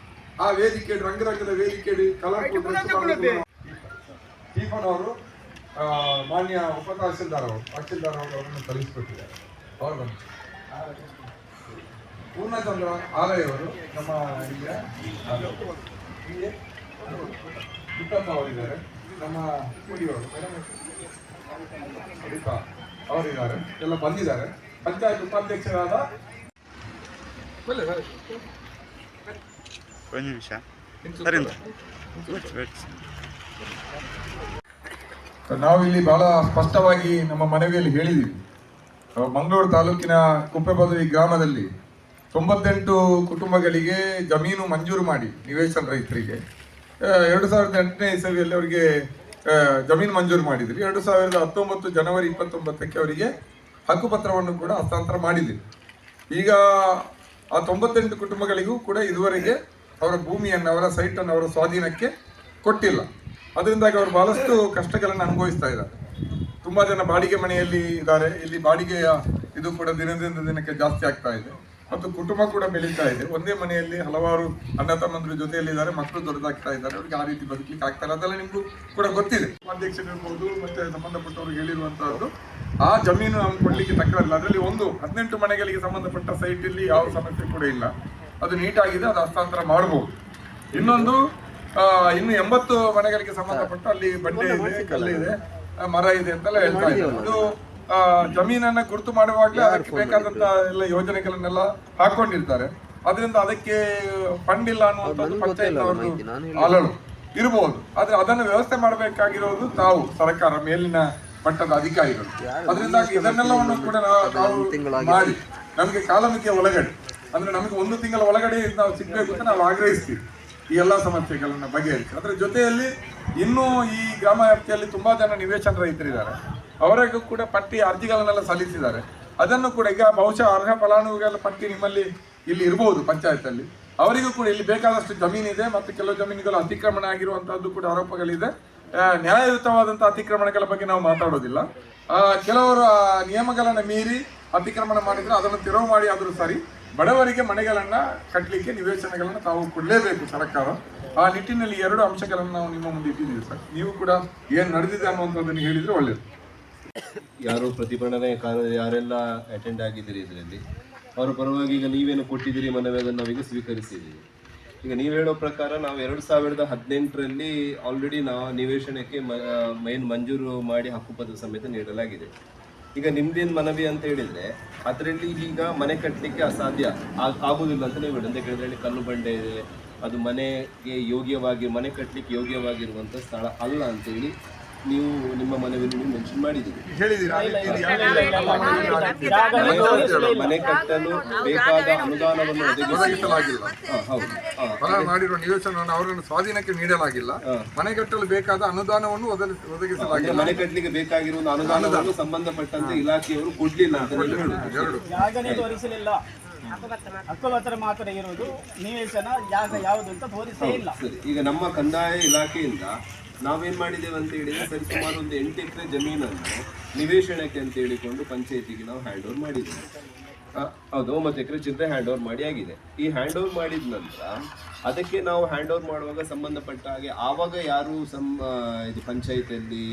ಆ ವೇದಿಕೆ ರಂಗರಂಗದ ವೇದಿಕೆ ಸ್ಟೀಫನ್ ಅವರು ಮಾನ್ಯ ತಹಸೀಲ್ದಾರ್ ಅವರನ್ನು ಕಲಿಸಿಕೊಟ್ಟಿದ್ದಾರೆ. ಅವರು ಬಂದು ಪೂರ್ಣಚಂದ್ರ ಆಲಯ ಅವರು ನಮ್ಮ ಪುಟ್ಟಪ್ಪ ಅವರಿದ್ದಾರೆ, ನಮ್ಮ ಕುಡಿಯವರು ಅವರಿದ್ದಾರೆ, ಎಲ್ಲ ಬಂದಿದ್ದಾರೆ. ಪಂಚಾಯತ್ ಉಪಾಧ್ಯಕ್ಷರಾದ ನಾವಿಲ್ಲಿ ಬಹಳ ಸ್ಪಷ್ಟವಾಗಿ ನಮ್ಮ ಮನವಿಯಲ್ಲಿ ಹೇಳಿದ್ದೀವಿ. ಮಂಗಳೂರು ತಾಲೂಕಿನ ಕುಪ್ಪೆಪದವಿ ಗ್ರಾಮದಲ್ಲಿ 98 ಕುಟುಂಬಗಳಿಗೆ ಜಮೀನು ಮಂಜೂರು ಮಾಡಿ ನಿವೇಶನ ರೈತರಿಗೆ 2008ನೇ ಇಸವಿಯಲ್ಲಿ ಅವರಿಗೆ ಜಮೀನು ಮಂಜೂರು ಮಾಡಿದ್ರಿ. 2019 ಜನವರಿ 29ಕ್ಕೆ ಅವರಿಗೆ ಹಕ್ಕುಪತ್ರವನ್ನು ಕೂಡ ಹಸ್ತಾಂತರ ಮಾಡಿದ್ರಿ. ಈಗ ಆ 98 ಕುಟುಂಬಗಳಿಗೂ ಕೂಡ ಇದುವರೆಗೆ ಅವರ ಭೂಮಿಯನ್ನು, ಅವರ ಸೈಟನ್ನು ಅವರ ಸ್ವಾಧೀನಕ್ಕೆ ಕೊಟ್ಟಿಲ್ಲ. ಅದರಿಂದಾಗಿ ಅವರು ಬಹಳಷ್ಟು ಕಷ್ಟಗಳನ್ನು ಅನುಭವಿಸ್ತಾ ಇದ್ದಾರೆ. ತುಂಬ ಜನ ಬಾಡಿಗೆ ಮನೆಯಲ್ಲಿ ಇದ್ದಾರೆ. ಇಲ್ಲಿ ಬಾಡಿಗೆಯ ಇದು ಕೂಡ ದಿನದಿಂದ ದಿನಕ್ಕೆ ಜಾಸ್ತಿ ಆಗ್ತಾ ಇದೆ ಮತ್ತು ಕುಟುಂಬ ಕೂಡ ಬೆಳೀತಾ ಇದೆ. ಒಂದೇ ಮನೆಯಲ್ಲಿ ಹಲವಾರು ಅಣ್ಣ ತಮ್ಮಂದ್ರ ಜೊತೆಯಲ್ಲಿದ್ದಾರೆ, ಮಕ್ಕಳು ದೊಡ್ಡದಾಗ್ತಾ ಇದ್ದಾರೆ. ಅವ್ರಿಗೆ ಆ ರೀತಿ ಬದುಕಲಿಕ್ಕೆ ಆಗ್ತಾರೆ. ಅದೆಲ್ಲ ನಿಮಗೂ ಕೂಡ ಗೊತ್ತಿದೆ. ಅಧ್ಯಕ್ಷರಿರ್ಬೋದು ಮತ್ತೆ ಸಂಬಂಧಪಟ್ಟವ್ರಿಗೆ ಹೇಳಿರುವಂತಹದ್ದು ಆ ಜಮೀನು ನಮ್ಗೆ ಕೊಡ್ಲಿಕ್ಕೆ ತಕ್ಕರಲ್ಲ. ಅದರಲ್ಲಿ ಒಂದು 18 ಮನೆಗಳಿಗೆ ಸಂಬಂಧಪಟ್ಟ ಸೈಟ್ ಇಲ್ಲಿ ಯಾವ ಸಮಸ್ಯೆ ಕೂಡ ಇಲ್ಲ, ಅದು ನೀಟಾಗಿದೆ, ಅದು ಹಸ್ತಾಂತರ ಮಾಡಬಹುದು. ಇನ್ನೊಂದು ಇನ್ನು 80 ಮನೆಗಳಿಗೆ ಸಂಬಂಧಪಟ್ಟ ಅಲ್ಲಿ ಬಂಡೆ ಇದೆ, ಕಲ್ಲಿದೆ, ಮರ ಇದೆ ಅಂತೆಲ್ಲ ಹೇಳ್ತಾ ಇದ್ದಾರೆ. ಅದು ಜಮೀನನ್ನ ಗುರುತು ಮಾಡುವಾಗಲೇ ಅದಕ್ಕೆ ಬೇಕಾದಂತ ಎಲ್ಲ ಯೋಜನೆಗಳನ್ನೆಲ್ಲ ಹಾಕೊಂಡಿರ್ತಾರೆ. ಅದರಿಂದ ಅದಕ್ಕೆ ಫಂಡ್ ಇಲ್ಲ ಅನ್ನುವಂಥದ್ದು ಪಂಚಾಯತ್ನವರು ಅಲಳು ಇರಬಹುದು. ಆದ್ರೆ ಅದನ್ನು ವ್ಯವಸ್ಥೆ ಮಾಡಬೇಕಾಗಿರೋದು ತಾವು, ಸರ್ಕಾರ, ಮೇಲಿನ ಮಟ್ಟದ ಅಧಿಕಾರಿಗಳು. ಅದರಿಂದಾಗಿ ಇದನ್ನೆಲ್ಲವನ್ನು ಕೂಡ ನಾವು ಮಾಡಿ ನಮಗೆ ಕಾಲಮಿತಿಯ ಒಳಗಡೆ, ಅಂದ್ರೆ ನಮಗೆ 1 ತಿಂಗಳ ಒಳಗಡೆ ನಾವು ಸಿಗ್ಬೇಕು ಅಂತ ನಾವು ಆಗ್ರಹಿಸ್ತೀವಿ ಈ ಎಲ್ಲ ಸಮಸ್ಯೆಗಳನ್ನ ಬಗೆಹರಿಸಿ. ಅದರ ಜೊತೆಯಲ್ಲಿ ಇನ್ನೂ ಈ ಗ್ರಾಮ ವ್ಯಾಪ್ತಿಯಲ್ಲಿ ತುಂಬಾ ಜನ ನಿವೇಶನ ರೈತರಿದ್ದಾರೆ. ಅವರಿಗೂ ಕೂಡ ಪಟ್ಟಿ ಅರ್ಜಿಗಳನ್ನೆಲ್ಲ ಸಲ್ಲಿಸಿದ್ದಾರೆ. ಅದನ್ನು ಕೂಡ ಈಗ ಬಹುಶಃ ಅರ್ಹ ಫಲಾನುಭವಿಗಳ ಪಟ್ಟಿ ನಿಮ್ಮಲ್ಲಿ ಇಲ್ಲಿ ಇರಬಹುದು ಪಂಚಾಯತಲ್ಲಿ. ಅವರಿಗೂ ಕೂಡ ಇಲ್ಲಿ ಬೇಕಾದಷ್ಟು ಜಮೀನಿದೆ ಮತ್ತು ಕೆಲವು ಜಮೀನುಗಳು ಅತಿಕ್ರಮಣ ಆಗಿರುವಂತಹದ್ದು ಕೂಡ ಆರೋಪಗಳಿದೆ. ನ್ಯಾಯಯುತವಾದಂತಹ ಅತಿಕ್ರಮಣಗಳ ಬಗ್ಗೆ ನಾವು ಮಾತಾಡೋದಿಲ್ಲ. ಕೆಲವರು ನಿಯಮಗಳನ್ನು ಮೀರಿ ಅತಿಕ್ರಮಣ ಮಾಡಿದ್ರೆ ಅದನ್ನು ತೆರವು ಮಾಡಿ ಆದರೂ ಸರಿ, ಬಡವರಿಗೆ ಮನೆಗಳನ್ನ ಕಟ್ಟಲಿಕ್ಕೆ ನಿವೇಶನಗಳನ್ನು ತಾವು ಕೊಡಲೇಬೇಕು ಸರ್ಕಾರ. ಆ ನಿಟ್ಟಿನಲ್ಲಿ 2 ಅಂಶಗಳನ್ನು ನಾವು ನಿಮ್ಮ ಮುಂದೆ ಇಟ್ಟಿದ್ದೀವಿ ಸರ್. ನೀವು ಕೂಡ ಏನು ನಡೆದಿದೆ ಅನ್ನುವಂಥದ್ದನ್ನು ಹೇಳಿದ್ರೆ ಒಳ್ಳೆಯದು. ಯಾರು ಪ್ರತಿಭಟನೆ ಯಾರೆಲ್ಲ ಅಟೆಂಡ್ ಆಗಿದ್ದೀರಿ ಇದರಲ್ಲಿ ಅವರ ಪರವಾಗಿ ಈಗ ನೀವೇನು ಕೊಟ್ಟಿದ್ದೀರಿ ಮನವಿ ಅದನ್ನು ನಾವೀಗ ಸ್ವೀಕರಿಸಿದ್ದೀವಿ. ಈಗ ನೀವು ಹೇಳೋ ಪ್ರಕಾರ ನಾವು 2018ರಲ್ಲಿ ಆಲ್ರೆಡಿ ನಾವು ನಿವೇಶನಕ್ಕೆ ಮಂಜೂರು ಮಾಡಿ ಹಕ್ಕುಪತ್ರ ಸಮೇತ ನೀಡಲಾಗಿದೆ. ಈಗ ನಿಮ್ದೇನು ಮನವಿ ಅಂತ ಹೇಳಿದರೆ ಅದರಲ್ಲಿ ಈಗ ಮನೆ ಕಟ್ಟಲಿಕ್ಕೆ ಅಸಾಧ್ಯ ಆಗುವುದಿಲ್ಲ ಅಂತ ನೀವು ಹೇಳಿ, ಅಂತ ಕೇಳಿದ್ರೆ ಕಲ್ಲು ಬಂಡೆ ಇದೆ, ಅದು ಮನೆಗೆ ಮನೆ ಕಟ್ಟಲಿಕ್ಕೆ ಯೋಗ್ಯವಾಗಿರುವಂಥ ಸ್ಥಳ ಅಲ್ಲ ಅಂತೇಳಿ ನೀವು ನಿಮ್ಮ ಮನವಿಯಲ್ಲಿ ನೀವು ಮೆನ್ಷನ್ ಮಾಡಿದ್ದೀರಿ. ಮನೆ ಕಟ್ಟಲು ಬೇಕಾದ ಅನುದಾನವನ್ನು ಒದಗಿಸಲಾಗಿಲ್ಲ. ಮಾಡಿರುವ ನಿವೇಶನವನ್ನು ಅವರನ್ನು ಸ್ವಾಧೀನಕ್ಕೆ ನೀಡಲಾಗಿಲ್ಲ. ಮನೆ ಕಟ್ಟಲು ಬೇಕಾದ ಅನುದಾನವನ್ನು ಒದಗಿಸಲಾಗಿಲ್ಲ. ಮನೆ ಕಟ್ಟಲಿಕ್ಕೆ ಬೇಕಾಗಿರುವ ಅನುದಾನವನ್ನು ಸಂಬಂಧಪಟ್ಟಂತೆ ಇಲಾಖೆಯವರು ಕೊಡ್ಲಿಲ್ಲ ಅಂತ ಹೇಳುದು. ಜಾಗನೇ ತೋರಿಸಲಿಲ್ಲ, ಹಕ್ಕುಪತ್ರ ಮಾತ್ರ ಇರುವುದು, ನಿವೇಶನ ಜಾಗ ಯಾವುದು ಅಂತ ತೋರಿಸೇ ಇಲ್ಲ. ಸರಿ, ಈಗ ನಮ್ಮ ಕಂದಾಯ ಇಲಾಖೆಯಿಂದ ನಾವೇನ್ ಮಾಡಿದ್ದೇವೆ ಅಂತ ಹೇಳಿದ್ರೆ ಸರಿಸುಮಾರು ಒಂದು 8 ಎಕರೆ ಜಮೀನನ್ನು ನಿವೇಶನಕ್ಕೆ ಅಂತ ಹೇಳಿಕೊಂಡು ಪಂಚಾಯತಿಗೆ ನಾವು ಹ್ಯಾಂಡ್ ಓವರ್ ಮಾಡಿದ್ದೇವೆ. ಹೌದು, 9 ಎಕರೆ ಚಿಲ್ಲರೆ ಹ್ಯಾಂಡ್ ಓವರ್ ಮಾಡಿ ಆಗಿದೆ. ಈ ಹ್ಯಾಂಡ್ ಓವರ್ ಮಾಡಿದ ನಂತರ ಅದಕ್ಕೆ ನಾವು ಹ್ಯಾಂಡ್ ಓವರ್ ಮಾಡುವಾಗ ಸಂಬಂಧಪಟ್ಟ ಹಾಗೆ ಆವಾಗ ಯಾರು ಇದು ಪಂಚಾಯತಿಯಲ್ಲಿ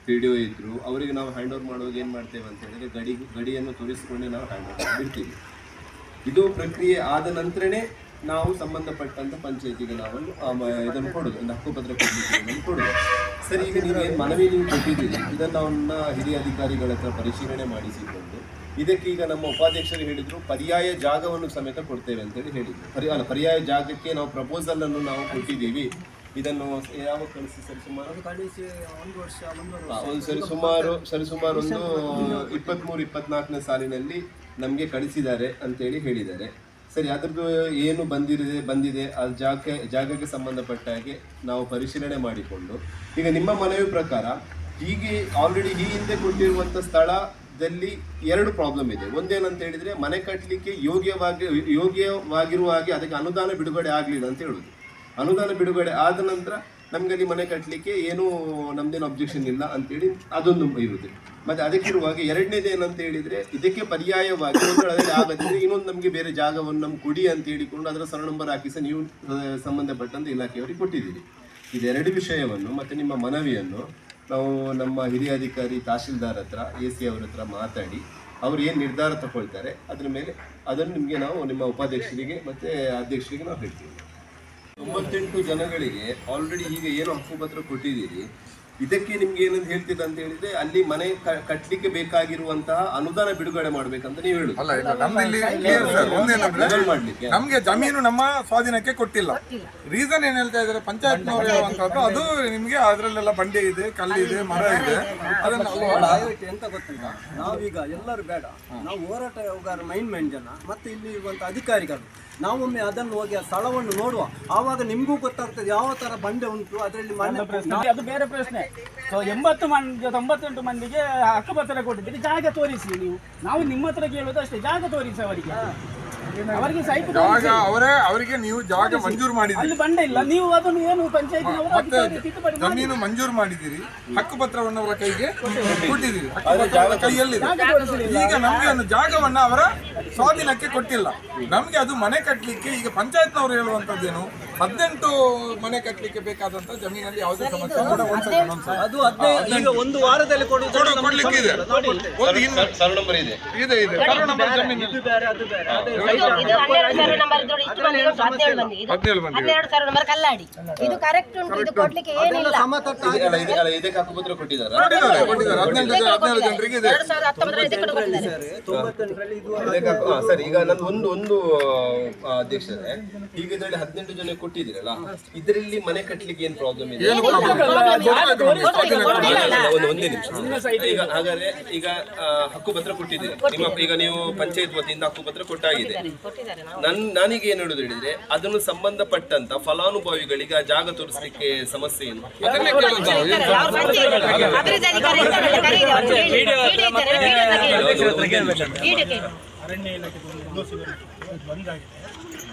PDO ಇದ್ರು ಅವರಿಗೆ ನಾವು ಹ್ಯಾಂಡ್ ಓವರ್ ಮಾಡುವಾಗ ಏನು ಮಾಡ್ತೇವೆ ಅಂತ ಹೇಳಿದ್ರೆ ಗಡಿಯನ್ನು ತೋರಿಸಿಕೊಂಡೇ ನಾವು ಹ್ಯಾಂಡ್ ಓವರ್ ಬಿಡ್ತೀವಿ. ಇದು ಪ್ರಕ್ರಿಯೆ ಆದ ನಂತರನೇ ನಾವು ಸಂಬಂಧಪಟ್ಟಂತ ಪಂಚಾಯತಿಗೆ ನಾವು ಇದನ್ನು ಕೊಡೋದು, ಒಂದು ಹಕ್ಕುಪತ್ರ ಕೊಡಲಿಕ್ಕೆ ಕೊಡೋದು. ಸರಿ, ಈಗ ನೀವು ಏನು ಮನವಿ ನೀವು ಕೊಟ್ಟಿದ್ದೀರಿ ಇದನ್ನು ಅವನ್ನ ಹಿರಿಯ ಅಧಿಕಾರಿಗಳ ಹತ್ರ ಪರಿಶೀಲನೆ ಮಾಡಿಸಿಕೊಂಡು ಇದಕ್ಕೆ ಈಗ ನಮ್ಮ ಉಪಾಧ್ಯಕ್ಷರು ಹೇಳಿದ್ರು ಪರ್ಯಾಯ ಜಾಗವನ್ನು ಸಮೇತ ಕೊಡ್ತೇವೆ ಅಂತೇಳಿ ಹೇಳಿದ್ರು. ಪರ್ಯಾಯ ಜಾಗಕ್ಕೆ ನಾವು ಪ್ರಪೋಸಲ್ ಅನ್ನು ನಾವು ಕೊಟ್ಟಿದ್ದೀವಿ. ಇದನ್ನು ಯಾವ ಕಳಿಸಿ ಸರಿಸುಮಾರು ಒಂದು 23-24ನೇ ಸಾಲಿನಲ್ಲಿ ನಮಗೆ ಕಳಿಸಿದ್ದಾರೆ ಅಂತೇಳಿ ಹೇಳಿದ್ದಾರೆ. ಸರಿ, ಅದ್ರದ್ದು ಏನು ಬಂದಿದೆ ಆ ಜಾಗಕ್ಕೆ ಸಂಬಂಧಪಟ್ಟ ಹಾಗೆ ನಾವು ಪರಿಶೀಲನೆ ಮಾಡಿಕೊಂಡು ಈಗ ನಿಮ್ಮ ಮನವಿ ಪ್ರಕಾರ ಹೀಗೆ ಆಲ್ರೆಡಿ ಈ ಹಿಂದೆ ಕೊಟ್ಟಿರುವಂಥ ಸ್ಥಳದಲ್ಲಿ 2 ಪ್ರಾಬ್ಲಮ್ ಇದೆ. ಒಂದೇನಂತ ಹೇಳಿದರೆ ಮನೆ ಕಟ್ಟಲಿಕ್ಕೆ ಯೋಗ್ಯವಾಗಿರುವ ಹಾಗೆ ಅದಕ್ಕೆ ಅನುದಾನ ಬಿಡುಗಡೆ ಆಗಲಿಲ್ಲ ಅಂತ ಹೇಳೋದು. ಅನುದಾನ ಬಿಡುಗಡೆ ಆದ ನಂತರ ನಮಗೆ ಅಲ್ಲಿ ಮನೆ ಕಟ್ಟಲಿಕ್ಕೆ ಏನೂ ನಮ್ದೇನು ಅಬ್ಜೆಕ್ಷನ್ ಇಲ್ಲ ಅಂತೇಳಿ ಅದೊಂದು ಇರುತ್ತೆ. ಮತ್ತು ಅದಕ್ಕಿರುವಾಗ ಎರಡನೇದು ಏನಂತ ಹೇಳಿದರೆ ಇದಕ್ಕೆ ಪರ್ಯಾಯವಾಗಿ ಅದರಲ್ಲಿ ಆಗದಿದ್ರೆ ಇನ್ನೊಂದು ನಮಗೆ ಬೇರೆ ಜಾಗವನ್ನು ನಮ್ಗೆ ಕೊಡಿ ಅಂತ ಹೇಳಿಕೊಂಡು ಅದರ ಸರ್ವೆ ನಂಬರ್ ಹಾಕಿ ಸಹ ನೀವು ಸಂಬಂಧಪಟ್ಟಂತೆ ಇಲಾಖೆಯವರಿಗೆ ಕೊಟ್ಟಿದ್ದೀರಿ. ಇದೆರಡು ವಿಷಯವನ್ನು ಮತ್ತು ನಿಮ್ಮ ಮನವಿಯನ್ನು ನಾವು ನಮ್ಮ ಹಿರಿಯ ಅಧಿಕಾರಿ ತಹಶೀಲ್ದಾರ್ ಹತ್ರ AC ಅವರ ಹತ್ರ ಮಾತಾಡಿ ಅವರು ಏನು ನಿರ್ಧಾರ ತಗೊಳ್ತಾರೆ ಅದರ ಮೇಲೆ ಅದನ್ನು ನಿಮಗೆ ನಾವು ನಿಮ್ಮ ಉಪಾಧ್ಯಕ್ಷರಿಗೆ ಮತ್ತು ಅಧ್ಯಕ್ಷರಿಗೆ ನಾವು ಹೇಳ್ತೀವಿ. 98 ಜನಗಳಿಗೆ ಆಲ್ರೆಡಿ ಈಗ ಏನು ಹಕ್ಕುಪತ್ರ ಕೊಟ್ಟಿದ್ದೀರಿ, ಇದಕ್ಕೆ ನಿಮ್ಗೆ ಏನಂತ ಹೇಳ್ತಿದ್ದ ಅಂತ ಹೇಳಿದ್ರೆ ಅಲ್ಲಿ ಮನೆ ಕಟ್ಟಲಿಕ್ಕೆ ಬೇಕಾಗಿರುವಂತಹ ಅನುದಾನ ಬಿಡುಗಡೆ ಮಾಡ್ಬೇಕಂತ ನೀವು ಹೇಳುದು. ನಮ್ಗೆ ಜಮೀನು ನಮ್ಮ ಸ್ವಾಧೀನಕ್ಕೆ ಕೊಟ್ಟಿಲ್ಲ. ರೀಸನ್ ಏನ್ ಹೇಳ್ತಾ ಇದಾರೆ ಪಂಚಾಯತ್ನವರು ಹೇಳುವಂತದ್ದು, ಅದು ನಿಮ್ಗೆ ಅದ್ರಲ್ಲೆಲ್ಲ ಬಂಡೆ ಇದೆ, ಕಲ್ಲಿದೆ, ಮರ ಇದೆ. ಎಂತ ಗೊತ್ತಿಲ್ಲ, ನಾವೀಗ ಎಲ್ಲರೂ ಬೇಡ, ನಾವು ಹೋರಾಟಗಾರ ಮೈನ್ ಜನ ಮತ್ತೆ ಇಲ್ಲಿ ಇರುವಂತ ಅಧಿಕಾರಿಗಳು ನಾವೊಮ್ಮೆ ಅದನ್ನು ಹೋಗಿ ಆ ಸ್ಥಳವನ್ನು ನೋಡುವ, ಆವಾಗ ನಿಮಗೂ ಗೊತ್ತಾಗ್ತದೆ ಯಾವ ತರ ಬಂಡೆ ಉಂಟು ಅದರಲ್ಲಿ ಅದು ಬೇರೆ ಪ್ರಶ್ನೆ. ಸೊ 98 ಮಂದಿಗೆ ಹಕ್ಕುಪತ್ರ ಕೊಟ್ಟಿದ್ದೀರಿ, ಜಾಗ ತೋರಿಸಿ ನೀವು. ನಾವು ನಿಮ್ಮ ಹತ್ರ ಕೇಳೋದು ಅಷ್ಟೇ, ಜಾಗ ತೋರಿಸಿ ಅವರಿಗೆ ಸೈಟ್ ಅವರಿಗೆ ನೀವು ಜಾಗ ಮಂಜೂರು ಮಾಡಿದ್ದೀರಿ, ಅಲ್ಲಿ ಬಂಡೆ ಇಲ್ಲ, ನೀವು ಅದನ್ನು ಏನು ಪಂಚಾಯತ್ ಜಮೀನು ಮಂಜೂರು ಮಾಡಿದ್ದೀರಿ, ಹಕ್ಕುಪತ್ರವನ್ನು ಅವರ ಕೈಗೆ ಕೊಟ್ಟಿದ್ದೀರಿ, ಕೈಯಲ್ಲಿ. ಈಗ ನಮ್ಗೆ ಒಂದು ಜಾಗವನ್ನ ಅವರ ಸ್ವಾಧೀನಕ್ಕೆ ಕೊಟ್ಟಿಲ್ಲ. ನಮ್ಗೆ ಅದು ಮನೆ ಕಟ್ಟಲಿಕ್ಕೆ ಈಗ ಪಂಚಾಯತ್ನವರು ಹೇಳುವಂತದ್ದೇನು 18 ಮನೆ ಕಟ್ಟಲಿಕ್ಕೆ ಬೇಕಾದಂತ ಜಮೀನಲ್ಲಿ ಯಾವುದೇ ಸಮಸ್ಯೆ ಅದು ಈಗ ಒಂದು ವಾರದಲ್ಲಿ ಕೊಡ್ಲಿಕ್ಕೆ ಇದೆ. ಸರ್ವೆ ನಂಬರ್ ಇದೆ, ಸರ್ವೆ ನಂಬರ್ ಜಮೀನು ಇದು 12 ಸರ್ವೆ ನಂಬರ್ ಇದ್ರೂ ಇಷ್ಟು ಮಂದಿ ಉಂಟು, 17 ಮಂದಿ. 12 ಸರ್ವೆ ನಂಬರ್ ಕಲ್ಲಾಡಿ. ಇದು ಕರೆಕ್ಟ್ ಉಂಟು, ಇದು ಕೊಡ್ಲಿಕ್ಕೆ ಏನಿಲ್ಲ. ಇದಕ್ಕೆ ಹಕ್ಕುಪತ್ರ ಕೊಟ್ಟಿದ್ದಾರೆ. 17 ಜನರಿಗೆ ಇದೆ. 2019 ಸರಿ, ಈಗ ನನ್ನ ಒಂದು ಅಧ್ಯಕ್ಷರೇ, ಈಗ ಇದರಲ್ಲಿ 18 ಜನ ಕೊಟ್ಟಿದ್ದೀರಲ್ಲ, ಇದರಲ್ಲಿ ಮನೆ ಕಟ್ಟಲಿಕ್ಕೆ ಏನು ಪ್ರಾಬ್ಲಮ್ ಇದೆ? ಒಂದೇ ನಿಮಿಷ. ಈಗ ಹಾಗಾದ್ರೆ ಈಗ ಹಕ್ಕುಪತ್ರ ಕೊಟ್ಟಿದ್ದೀರಿ, ಈಗ ನೀವು ಪಂಚಾಯತ್ ವತಿಯಿಂದ ಹಕ್ಕುಪತ್ರ ಕೊಟ್ಟಾಗಿದೆ. ನಾನೀಗ ಏನು ಹೇಳುದು ಹೇಳಿದ್ರೆ ಅದನ್ನು ಸಂಬಂಧಪಟ್ಟಂತ ಫಲಾನುಭವಿಗಳಿಗೆ ಆ ಜಾಗ ತೋರಿಸಲಿಕ್ಕೆ ಸಮಸ್ಯೆ ಏನು? ಅರಣ್ಯ ಇಲಾಖೆ ಬಂದಾಗಿದೆ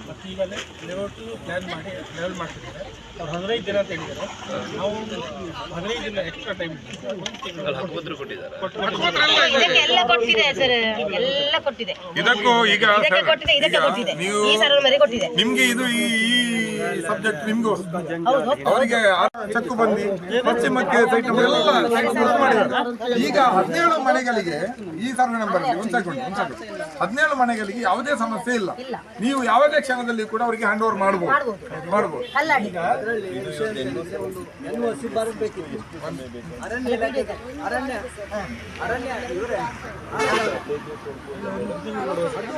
ಮತ್ತು ಈಗಲೇ ಲೇಔಟ್ ಪ್ಲ್ಯಾನ್ ಮಾಡಿ ಲೆವೆಲ್ ಮಾಡ್ತಿದ್ದಾರೆ. ಅವ್ರು 15 ದಿನ ಅಂತ ಹೇಳಿದ್ದಾರೆ. ನಾವು 15 ದಿನ ಎಕ್ಸ್ಟ್ರಾ ಟೈಮ್ ಇದಕ್ಕೂ ಈಗ ನೀವು ನಿಮ್ಗೆ ಇದು ಈ ಸಬ್ಜೆಕ್ಟ್ ನಿಮ್ಗೂ ಅವರಿಗೆ ಚಕ್ಕು ಬಂದಿ ಪಶ್ಚಿಮಕ್ಕೆ ಸೈಟ್ ಎಲ್ಲ ಗುರುತು ಮಾಡಿದ್ದಾರೆ. ಈಗ 17 ಮನೆಗಳಿಗೆ ಈ ಸರ್ವೆ ನಂಬರ್ 17 ಮನೆಗಳಿಗೆ ಯಾವುದೇ ಸಮಸ್ಯೆ ಇಲ್ಲ. ನೀವು ಯಾವುದೇ ಕ್ಷಣದಲ್ಲಿ ಕೂಡ ಅವರಿಗೆ ಹ್ಯಾಂಡ್ ಓವರ್ ಮಾಡಬಹುದು. NOC ಬರಬೇಕಿತ್ತು. ಅರಣ್ಯ ಇವರೇ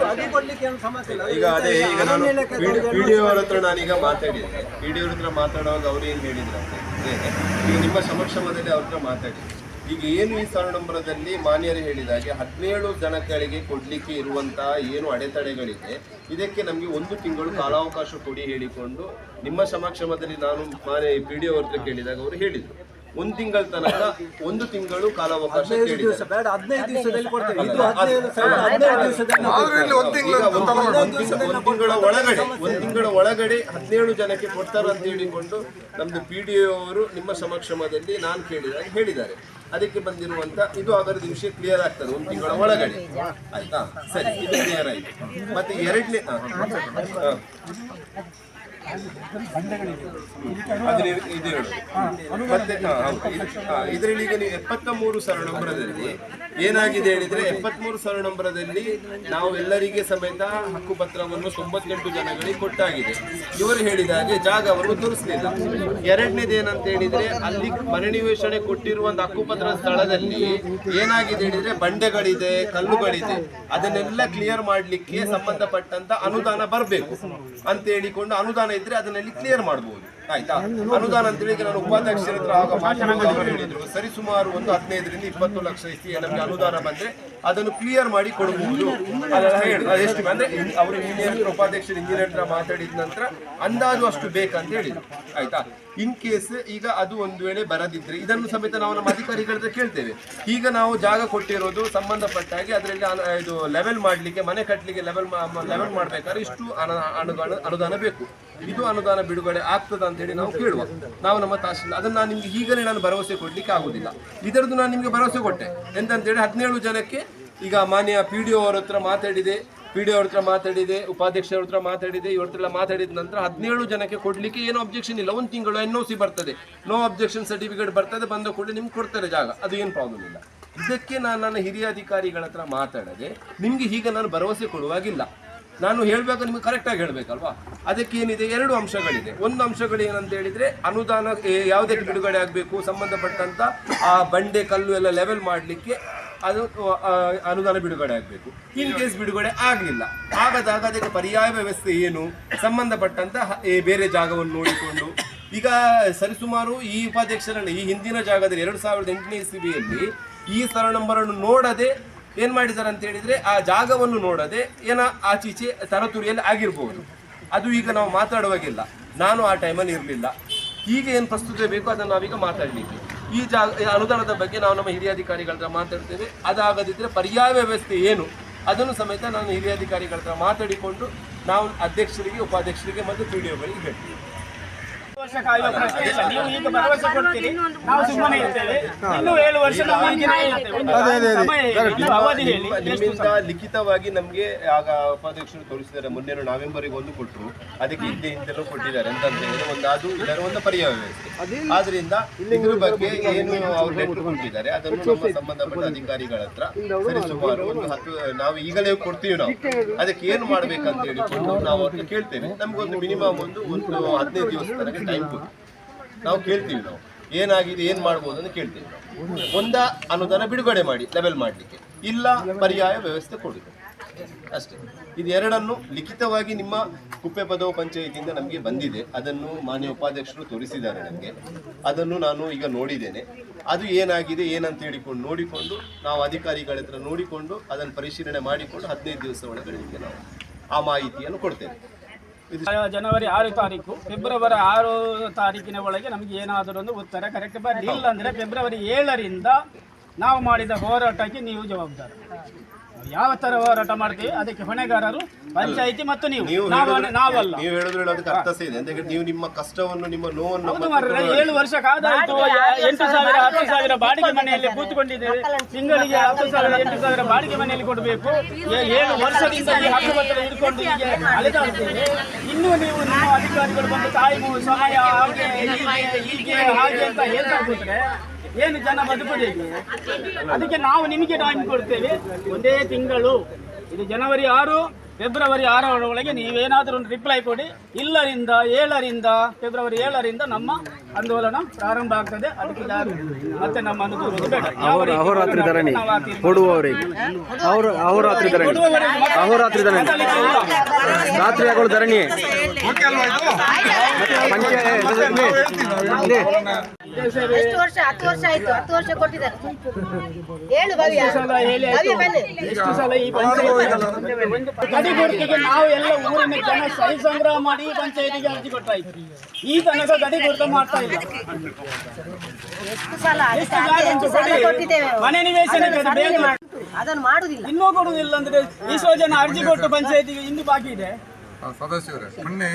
ಅದು ಕೊಡ್ಲಿಕ್ಕೆ ಏನು ಸಮಸ್ಯೆ ಇಲ್ಲ. ಈಗ ಅದೇ ಈಗ ನಾನು PDO ಅವ್ರ ಹತ್ರ ನಾನೀಗ ಮಾತಾಡಿದ್ದೆ. PDO ಅವ್ರ ಹತ್ರ ಮಾತಾಡುವಾಗ ಅವ್ರು ಏನು ಹೇಳಿದ್ರು ಅಂತ ಹೇಳಿದ್ರೆ, ಈಗ ನಿಮ್ಮ ಸಮಕ್ಷಮದಲ್ಲಿ ಅವ್ರ ಹತ್ರ ಮಾತಾಡಿದ್ರು. ಈಗ ಏನು ಈ ಸರಣಂಬರದಲ್ಲಿ ಮಾನ್ಯರು ಹೇಳಿದಾಗೆ 17 ಜನಗಳಿಗೆ ಕೊಡ್ಲಿಕ್ಕೆ ಇರುವಂತಹ ಏನು ಅಡೆತಡೆಗಳಿದೆ, ಇದಕ್ಕೆ ನಮಗೆ 1 ತಿಂಗಳು ಕಾಲಾವಕಾಶ ಕೊಡಿ ಹೇಳಿಕೊಂಡು ನಿಮ್ಮ ಸಮಕ್ಷಮದಲ್ಲಿ ನಾನು PDO ಅವ್ರ ಹತ್ರ ಕೇಳಿದಾಗ ಅವರು ಹೇಳಿದ್ರು 1 ತಿಂಗಳ ತನಕ 1 ತಿಂಗಳು ಕಾಲಾವಕಾಶ ಕೇಳಿದ್ದಾರೆ. 15 ದಿವಸದಲ್ಲಿ ಕೊಡ್ತೇವೆ. ಇದು 1 ತಿಂಗಳ ಒಳಗಡೆ 17 ಜನಕ್ಕೆ ಕೊಡ್ತಾರೆ ಅಂತ ಹೇಳಿಕೊಂಡು ನಮ್ದು PDO ಅವರು ನಿಮ್ಮ ಸಮಕ್ಷಮದಲ್ಲಿ ನಾನು ಕೇಳಿದಾಗ ಹೇಳಿದ್ದಾರೆ. ಅದಕ್ಕೆ ಬಂದಿರುವಂತ ಇದು ಅದರ ವಿಷಯ ಕ್ಲಿಯರ್ ಆಗ್ತದೆ 1 ತಿಂಗಳ ಒಳಗಡೆ. ಆಯ್ತಾ, ಸರಿ, ಇದು ಕ್ಲಿಯರ್ ಆಯ್ತು. ಮತ್ತೆ ಎರಡನೇ ಇದರಲ್ಲಿ ಈಗ ನೀವು 73 ಸರಣಂಬರದಲ್ಲಿ ಏನಾಗಿದೆ ಹೇಳಿದ್ರೆ 73 ಸರಣಂಬರದಲ್ಲಿ ನಾವು ಎಲ್ಲರಿಗೆ ಸಮೇತ ಹಕ್ಕುಪತ್ರವನ್ನು 98 ಜನಗಳಿಗೆ ಕೊಟ್ಟಾಗಿದೆ. ಇವರು ಹೇಳಿದಾಗೆ ಜಾಗವನ್ನು ತೋರಿಸಲಿಲ್ಲ. ಎರಡನೇದೇನಂತ ಹೇಳಿದ್ರೆ ಅಲ್ಲಿ ಮನೆ ನಿವೇಶನೆ ಕೊಟ್ಟಿರುವಂತ ಹಕ್ಕುಪತ್ರ ಸ್ಥಳದಲ್ಲಿ ಏನಾಗಿದೆ ಹೇಳಿದ್ರೆ ಬಂಡೆಗಳಿದೆ, ಕಲ್ಲುಗಳಿದೆ, ಅದನ್ನೆಲ್ಲ ಕ್ಲಿಯರ್ ಮಾಡ್ಲಿಕ್ಕೆ ಸಂಬಂಧಪಟ್ಟಂತ ಅನುದಾನ ಬರಬೇಕು ಅಂತ ಹೇಳಿಕೊಂಡು ಅನುದಾನ ಇದ್ರೆ ಅದನ್ನಲ್ಲಿ ಕ್ಲಿಯರ್ ಮಾಡಬಹುದು. ಆಯ್ತಾ, ಅನುದಾನ ಅಂತ ಹೇಳಿ ನಾನು ಉಪಾಧ್ಯಕ್ಷರ ಹತ್ರ ಆಗ ಮಾತಾಡುವಾಗ ಹೇಳಿದ್ರು ಸರಿಸುಮಾರು ಒಂದು 15 ರಿಂದ 20 ಲಕ್ಷ ನಮಗೆ ಅನುದಾನ ಬಂದ್ರೆ ಅದನ್ನು ಕ್ಲಿಯರ್ ಮಾಡಿ ಕೊಡಬಹುದು. ಅದೆಲ್ಲ ಹೇಳಿದ್ರು. ಅದೆಷ್ಟು ಅಂದ್ರೆ ಅವರು ಇಂಜಿನಿಯರ್ ಉಪಾಧ್ಯಕ್ಷರು ಇಂಜಿನಿಯರ್ ಹತ್ರ ಮಾತಾಡಿದ ನಂತರ ಅಂದಾಜು ಅಷ್ಟು ಬೇಕಂತ ಹೇಳಿದ್ರು. ಆಯ್ತಾ, ಇನ್ ಕೇಸ್ ಈಗ ಅದು ಒಂದು ವೇಳೆ ಬರದಿದ್ರೆ ಇದನ್ನು ಸಮೇತ ನಾವು ನಮ್ಮ ಅಧಿಕಾರಿಗಳ ಹತ್ರ ಕೇಳ್ತೇವೆ. ಈಗ ನಾವು ಜಾಗ ಕೊಟ್ಟಿರೋದು ಸಂಬಂಧಪಟ್ಟ ಹಾಗೆ ಅದರಲ್ಲಿ ಇದು ಲೆವೆಲ್ ಮಾಡಲಿಕ್ಕೆ, ಮನೆ ಕಟ್ಟಲಿಕ್ಕೆ ಲೆವೆಲ್ ಮಾಡ್ಬೇಕಾದ್ರೆ ಇಷ್ಟು ಅನುದಾನ ಬೇಕು, ಇದು ಅನುದಾನ ಬಿಡುಗಡೆ ಆಗ್ತದ ಅಂತ ಹೇಳಿ ನಾವು ಕೇಳುವ. ನಾವು ನಮ್ಮ ತಹಶೀಲ್ದಾರ್ ಅದನ್ನ ನಾನು ನಿಮ್ಗೆ ಈಗಲೇ ನಾನು ಭರವಸೆ ಕೊಡ್ಲಿಕ್ಕೆ ಆಗುದಿಲ್ಲ. ಇದರದ್ದು ನಾನು ನಿಮ್ಗೆ ಭರವಸೆ ಕೊಟ್ಟೆ ಎಂತಂತೇಳಿ 17 ಜನಕ್ಕೆ ಈಗ ಮಾನ್ಯ PDO ಅವ್ರ ಹತ್ರ ಮಾತಾಡಿದೆ, ಉಪಾಧ್ಯಕ್ಷರ ಹತ್ರ ಮಾತಾಡಿದೆ, ಇವ್ರ ಹತ್ರ ಮಾತಾಡಿದ ನಂತರ 17 ಜನಕ್ಕೆ ಕೊಡ್ಲಿಕ್ಕೆ ಏನು ಅಬ್ಜೆಕ್ಷನ್ ಇಲ್ಲ. 1 ತಿಂಗಳು NOC ಬರ್ತದೆ, ನೋ ಅಬ್ಜೆಕ್ಷನ್ ಸರ್ಟಿಫಿಕೇಟ್ ಬರ್ತದೆ, ಬಂದ ಕೂಡಲೇ ನಿಮ್ಗೆ ಕೊಡ್ತಾರೆ ಜಾಗ, ಅದು ಏನು ಪ್ರಾಬ್ಲಮ್ ಇಲ್ಲ. ಇದಕ್ಕೆ ನಾನು ನನ್ನ ಹಿರಿಯ ಅಧಿಕಾರಿಗಳ ಹತ್ರ ಮಾತಾಡದೆ ನಿಮ್ಗೆ ಹೀಗೆ ನಾನು ಭರವಸೆ ಕೊಡುವಾಗಿಲ್ಲ. ನಾನು ಹೇಳಬೇಕು, ನಿಮ್ಗೆ ಕರೆಕ್ಟಾಗಿ ಹೇಳಬೇಕಲ್ವಾ. ಅದಕ್ಕೇನಿದೆ 2 ಅಂಶಗಳಿದೆ. ಒಂದು ಅಂಶಗಳು ಏನಂತ ಹೇಳಿದ್ರೆ ಅನುದಾನ ಯಾವುದಕ್ಕೆ ಬಿಡುಗಡೆ ಆಗಬೇಕು, ಸಂಬಂಧಪಟ್ಟಂತ ಆ ಬಂಡೆ ಕಲ್ಲು ಎಲ್ಲ ಲೆವೆಲ್ ಮಾಡಲಿಕ್ಕೆ ಅದು ಅನುದಾನ ಬಿಡುಗಡೆ ಆಗಬೇಕು. ಇನ್ ಕೇಸ್ ಬಿಡುಗಡೆ ಆಗಲಿಲ್ಲ, ಆಗದಾಗ ಅದಕ್ಕೆ ಪರ್ಯಾಯ ವ್ಯವಸ್ಥೆ ಏನು, ಸಂಬಂಧಪಟ್ಟಂತ ಬೇರೆ ಜಾಗವನ್ನು ನೋಡಿಕೊಂಡು ಈಗ ಸರಿಸುಮಾರು ಈ ಉಪಾಧ್ಯಕ್ಷರನ್ನು ಈ ಹಿಂದಿನ ಜಾಗದಲ್ಲಿ 2008ನೇ ಇಸವಿಯಲ್ಲಿ ಈ ಸರಣಂಬರನ್ನು ನೋಡದೆ ಏನ್ ಮಾಡಿದ್ದಾರೆ ಅಂತ ಹೇಳಿದ್ರೆ ಆ ಜಾಗವನ್ನು ನೋಡದೆ ಆಚೀಚೆ ತರತುರಿಯಲ್ಲಿ ಆಗಿರ್ಬೋದು. ಅದು ಈಗ ನಾವು ಮಾತಾಡುವಾಗಿಲ್ಲ, ನಾನು ಆ ಟೈಮಲ್ಲಿ ಇರಲಿಲ್ಲ. ಈಗ ಏನು ಪ್ರಸ್ತುತಿ ಬೇಕು ಅದನ್ನು ನಾವೀಗ ಮಾತಾಡಲಿಕ್ಕೆ ಈ ಅನುದಾನದ ಬಗ್ಗೆ ನಾವು ನಮ್ಮ ಹಿರಿಯ ಅಧಿಕಾರಿಗಳ ಹತ್ರ ಮಾತಾಡ್ತೇವೆ. ಅದಾಗದಿದ್ದರೆ ಪರ್ಯಾಯ ವ್ಯವಸ್ಥೆ ಏನು ಅದನ್ನು ಸಮೇತ ನಾನು ಹಿರಿಯ ಅಧಿಕಾರಿಗಳ ಹತ್ರ ಮಾತಾಡಿಕೊಂಡು ನಾವು ಅಧ್ಯಕ್ಷರಿಗೆ, ಉಪಾಧ್ಯಕ್ಷರಿಗೆ ಮತ್ತು PDOಗಳಿಗೆ ಹೇಳ್ತೀವಿ. ವರ್ಷ ಕಾಯುವ ಪ್ರಶ್ನೆ ಇಲ್ಲ. ನೀವು ಈಗ ಭರವಸೆ ಕೊಡ್ತೀರಿ, ನಾವು ಸುಮ್ಮನೆ ಇರ್ತೇವೆ. ಇನ್ನು 7 ವರ್ಷ ನಾವು ಹೀಗೆನೇ ಇರ್ತೇವೆ. ಅವಧಿ ಹೇಳಿ. ನಿಮ್ಮಿಂದ ಲಿಖಿತವಾಗಿ ನಮಗೆ ಆಗ ಉಪಾಧ್ಯಕ್ಷರು ತೋರಿಸಿದ್ದಾರೆ. ಮೊನ್ನೆ ನವೆಂಬರ್ಗೆ ಒಂದು ಕೊಟ್ಟರು, ಅದಕ್ಕೆ ಹಿಂದೆಲ್ಲೂ ಕೊಟ್ಟಿದ್ದಾರೆ ಅಂತ ಹೇಳಿದ್ರೆ ಇದರ ಒಂದು ಪರ್ಯಾಯ ವ್ಯವಸ್ಥೆ. ಆದ್ರಿಂದ ಇದ್ರ ಬಗ್ಗೆ ಏನು ಅವ್ರು ಲೆಟರ್ ಕೊಟ್ಟಿದ್ದಾರೆ ಅದನ್ನು ನಮ್ಮ ಸಂಬಂಧಪಟ್ಟ ಅಧಿಕಾರಿಗಳ ಹತ್ರ ಸರಿಸುಮಾರು ಒಂದು 10 ನಾವು ಈಗಲೇ ಕೊಡ್ತೀವಿ. ನಾವು ಅದಕ್ಕೆ ಏನು ಮಾಡ್ಬೇಕಂತ ಹೇಳಿಕೊಂಡು ನಾವು ಅವ್ರನ್ನ ಕೇಳ್ತೇವೆ. ನಮ್ಗೊಂದು ಮಿನಿಮಮ್ ಒಂದು 15 ದಿವಸ ತನಕ ಟೈಮ್ ಕೊಟ್ಟು ನಾವು ಕೇಳ್ತೀವಿ. ನಾವು ಏನಾಗಿದೆ, ಏನು ಮಾಡ್ಬೋದು ಅಂತ ಕೇಳ್ತೀವಿ. ಒಂದು ಅನುದಾನ ಬಿಡುಗಡೆ ಮಾಡಿ ಲೆವೆಲ್ ಮಾಡಲಿಕ್ಕೆ, ಇಲ್ಲ ಪರ್ಯಾಯ ವ್ಯವಸ್ಥೆ ಕೊಡುದು ಅಷ್ಟೇ. ಇದು ಎರಡನ್ನು ಲಿಖಿತವಾಗಿ ನಿಮ್ಮ ಕುಪ್ಪೆ ಪದವ ಪಂಚಾಯಿತಿಯಿಂದ ನಮಗೆ ಬಂದಿದೆ. ಅದನ್ನು ಮಾನ್ಯ ಉಪಾಧ್ಯಕ್ಷರು ತೋರಿಸಿದ್ದಾರೆ ನನಗೆ. ಅದನ್ನು ನಾನು ಈಗ ನೋಡಿದ್ದೇನೆ. ಅದು ಏನಾಗಿದೆ ಏನಂತ ಹೇಳಿಕೊಂಡು ನೋಡಿಕೊಂಡು ನಾವು ಅಧಿಕಾರಿಗಳ ಹತ್ರ ನೋಡಿಕೊಂಡು ಅದನ್ನು ಪರಿಶೀಲನೆ ಮಾಡಿಕೊಂಡು 15 ದಿವಸ ಒಳಗಡೆ ನಿಮಗೆ ನಾವು ಆ ಮಾಹಿತಿಯನ್ನು ಕೊಡ್ತೇವೆ. ಜನವರಿ 6 ತಾರೀಕು, ಫೆಬ್ರವರಿ 6 ತಾರೀಕಿನ ಒಳಗೆ ನಮಗೆ ಏನಾದರೂ ಒಂದು ಉತ್ತರ ಕರೆಕ್ಟ್ ಬರಲಿಲ್ಲ ಅಂದರೆ ಫೆಬ್ರವರಿ 7ರಿಂದ ನಾವು ಮಾಡಿದ ಹೋರಾಟಕ್ಕೆ ನೀವು ಜವಾಬ್ದಾರಿ. ಯಾವ ತರ ಹೋರಾಟ ಮಾಡ್ತೀವಿ ಅದಕ್ಕೆ ಹೊಣೆಗಾರರು ಪಂಚಾಯಿತಿ ಮತ್ತು ನೀವು ನಾವಲ್ಲ. ನೀವು ಹೇಳಿದ್ರೆ ಅದಕ್ಕೆ ಅರ್ಥ ಇದೆ. ಅಂತ ನೀವು ನಿಮ್ಮ ಕಷ್ಟವನ್ನು ನಿಮ್ಮ ನೋವನ್ನು 7 ವರ್ಷ ಕಾದಾಯಿತು. 8,000 10,000 ಬಾಡಿಗೆ ಮನೆಯಲ್ಲಿ ಕೂತ್ಕೊಂಡಿದ್ದೇವೆ. ತಿಂಗಳಿಗೆ 10,000 8,000 ಬಾಡಿಗೆ ಮನೆಯಲ್ಲಿ ಕೊಡಬೇಕು. 7 ವರ್ಷದಿಂದ ಈ ಹಕ್ಕುಪತ್ರ ಹಿಡ್ಕೊಂಡು ಹೀಗೆ ಅಲೆದಾಡ್ತೀವಿ. ಇನ್ನೂ ನೀವು ನಿಮ್ಮ ಅಧಿಕಾರಿಗಳು ಬಂದು ಟೈಮು ಸಮಯ ಹೀಗೆ ಹಾಗೆ ಅಂತ ಹೇಳ್ತಾ ಕೂತ್ರೆ ಏನು ಜನ ಬದುಕುವುದು? ಅದಕ್ಕೆ ನಾವು ನಿಮಗೆ ಟೈಮ್ ಕೊಡ್ತೇವೆ, ಒಂದೇ ತಿಂಗಳು. ಇದು ಜನವರಿ 6 ಫೆಬ್ರವರಿ 6 ಒಳಗೆ ನೀವೇನಾದರೂ ಒಂದು ರಿಪ್ಲೈ ಕೊಡಿ. ಇಲ್ಲರಿಂದ 7ರಿಂದ ಫೆಬ್ರವರಿ 7ರಿಂದ ನಮ್ಮ ಆಂದೋಲನ ಪ್ರಾರಂಭ ಆಗ್ತದೆ. ಅದಕ್ಕೆ ಯಾರು ಮತ್ತೆ ನಮ್ಮ ಅನುಕೂಲ ಬೇಡ. ಅಹೋರಾತ್ರಿ ಧರಣಿ ಕೊಡುವವರಿಗೆ ಅಹೋರಾತ್ರಿ ಧರಣಿ ರಾತ್ರಿ ಆಗೋಳು ಧರಣಿ ಎಷ್ಟು ವರ್ಷ? 10 ವರ್ಷ ಆಯ್ತು. 10 ವರ್ಷ ಕೊಟ್ಟಿದ್ದಾರೆ. ಹೇಳು ಭವ್ಯ, ಭವ್ಯ ಬನ್ನಿ. ಎಷ್ಟು ಸಲ ಈ ಗಡಿಗುರುತಿಗೆ ನಾವು ಎಲ್ಲ ಊರಿನ ಜನ ಸಹಿ ಸಂಗ್ರಹ ಮಾಡಿ ಪಂಚಾಯತಿಗೆ ಅರ್ಜಿ ಕೊಟ್ಟಾಯ್ತು. ಈ ತನಕ ಗಡಿಗುರುತ ಮಾಡ್ತಾ ಇಲ್ಲ. ಎಷ್ಟು ಸಲ ಕೊಟ್ಟಿದ್ದೇವೆ. ಮನೆ ನಿವೇಶನ ಅದನ್ನು ಮಾಡುದಿಲ್ಲ, ಇನ್ನೂ ಕೊಡುವುದಿಲ್ಲ ಅಂದ್ರೆ ಎಷ್ಟೋ ಜನ ಅರ್ಜಿ ಕೊಟ್ಟು ಪಂಚಾಯತಿಗೆ ಇನ್ನೂ ಬಾಕಿ ಇದೆ. ಸದಸ್ಯರೇ, ಮೊನ್ನೆ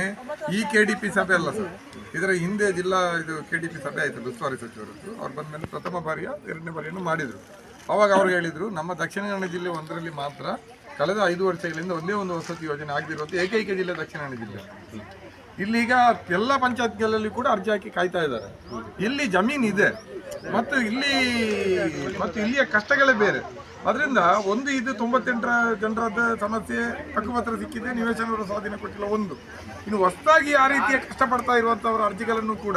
ಈ KDP ಸಭೆ ಅಲ್ಲ ಸರ್, ಇದರ ಹಿಂದೆ ಜಿಲ್ಲಾ ಇದು KDP ಸಭೆ ಆಯಿತು ಉಸ್ತುವಾರಿ ಸಚಿವರದ್ದು. ಅವ್ರು ಬಂದ ಮೇಲೆ ಪ್ರಥಮ ಬಾರಿಯ 2ನೇ ಬಾರಿಯನ್ನು ಮಾಡಿದರು. ಅವಾಗ ಅವ್ರು ಹೇಳಿದರು, ನಮ್ಮ ದಕ್ಷಿಣ ಕನ್ನಡ ಜಿಲ್ಲೆ ಒಂದರಲ್ಲಿ ಮಾತ್ರ ಕಳೆದ 5 ವರ್ಷಗಳಿಂದ ಒಂದೇ ಒಂದು ವಸತಿ ಯೋಜನೆ ಆಗದಿರುವಂಥ ಏಕೈಕ ಜಿಲ್ಲೆ ದಕ್ಷಿಣ ಕನ್ನಡ ಜಿಲ್ಲೆ. ಇಲ್ಲೀಗ ಎಲ್ಲ ಪಂಚಾಯತ್ಗಳಲ್ಲಿ ಕೂಡ ಅರ್ಜಿ ಹಾಕಿ ಕಾಯ್ತಾ ಇದ್ದಾರೆ. ಇಲ್ಲಿ ಜಮೀನು ಇದೆ ಮತ್ತು ಇಲ್ಲಿಯ ಕಷ್ಟಗಳೇ ಬೇರೆ. ಅದರಿಂದ ಒಂದು ಇದು 98 ಜನರದ ಸಮಸ್ಯೆ, ಹಕ್ಕುಪತ್ರ ಸಿಕ್ಕಿದೆ, ನಿವೇಶನವರು ಸ್ವಾಧೀನ ಕೊಟ್ಟಿಲ್ಲ. ಒಂದು ಇನ್ನು ಹೊಸದಾಗಿ ಆ ರೀತಿಯ ಕಷ್ಟಪಡ್ತಾ ಇರುವಂತವರ ಅರ್ಜಿಗಳನ್ನು ಕೂಡ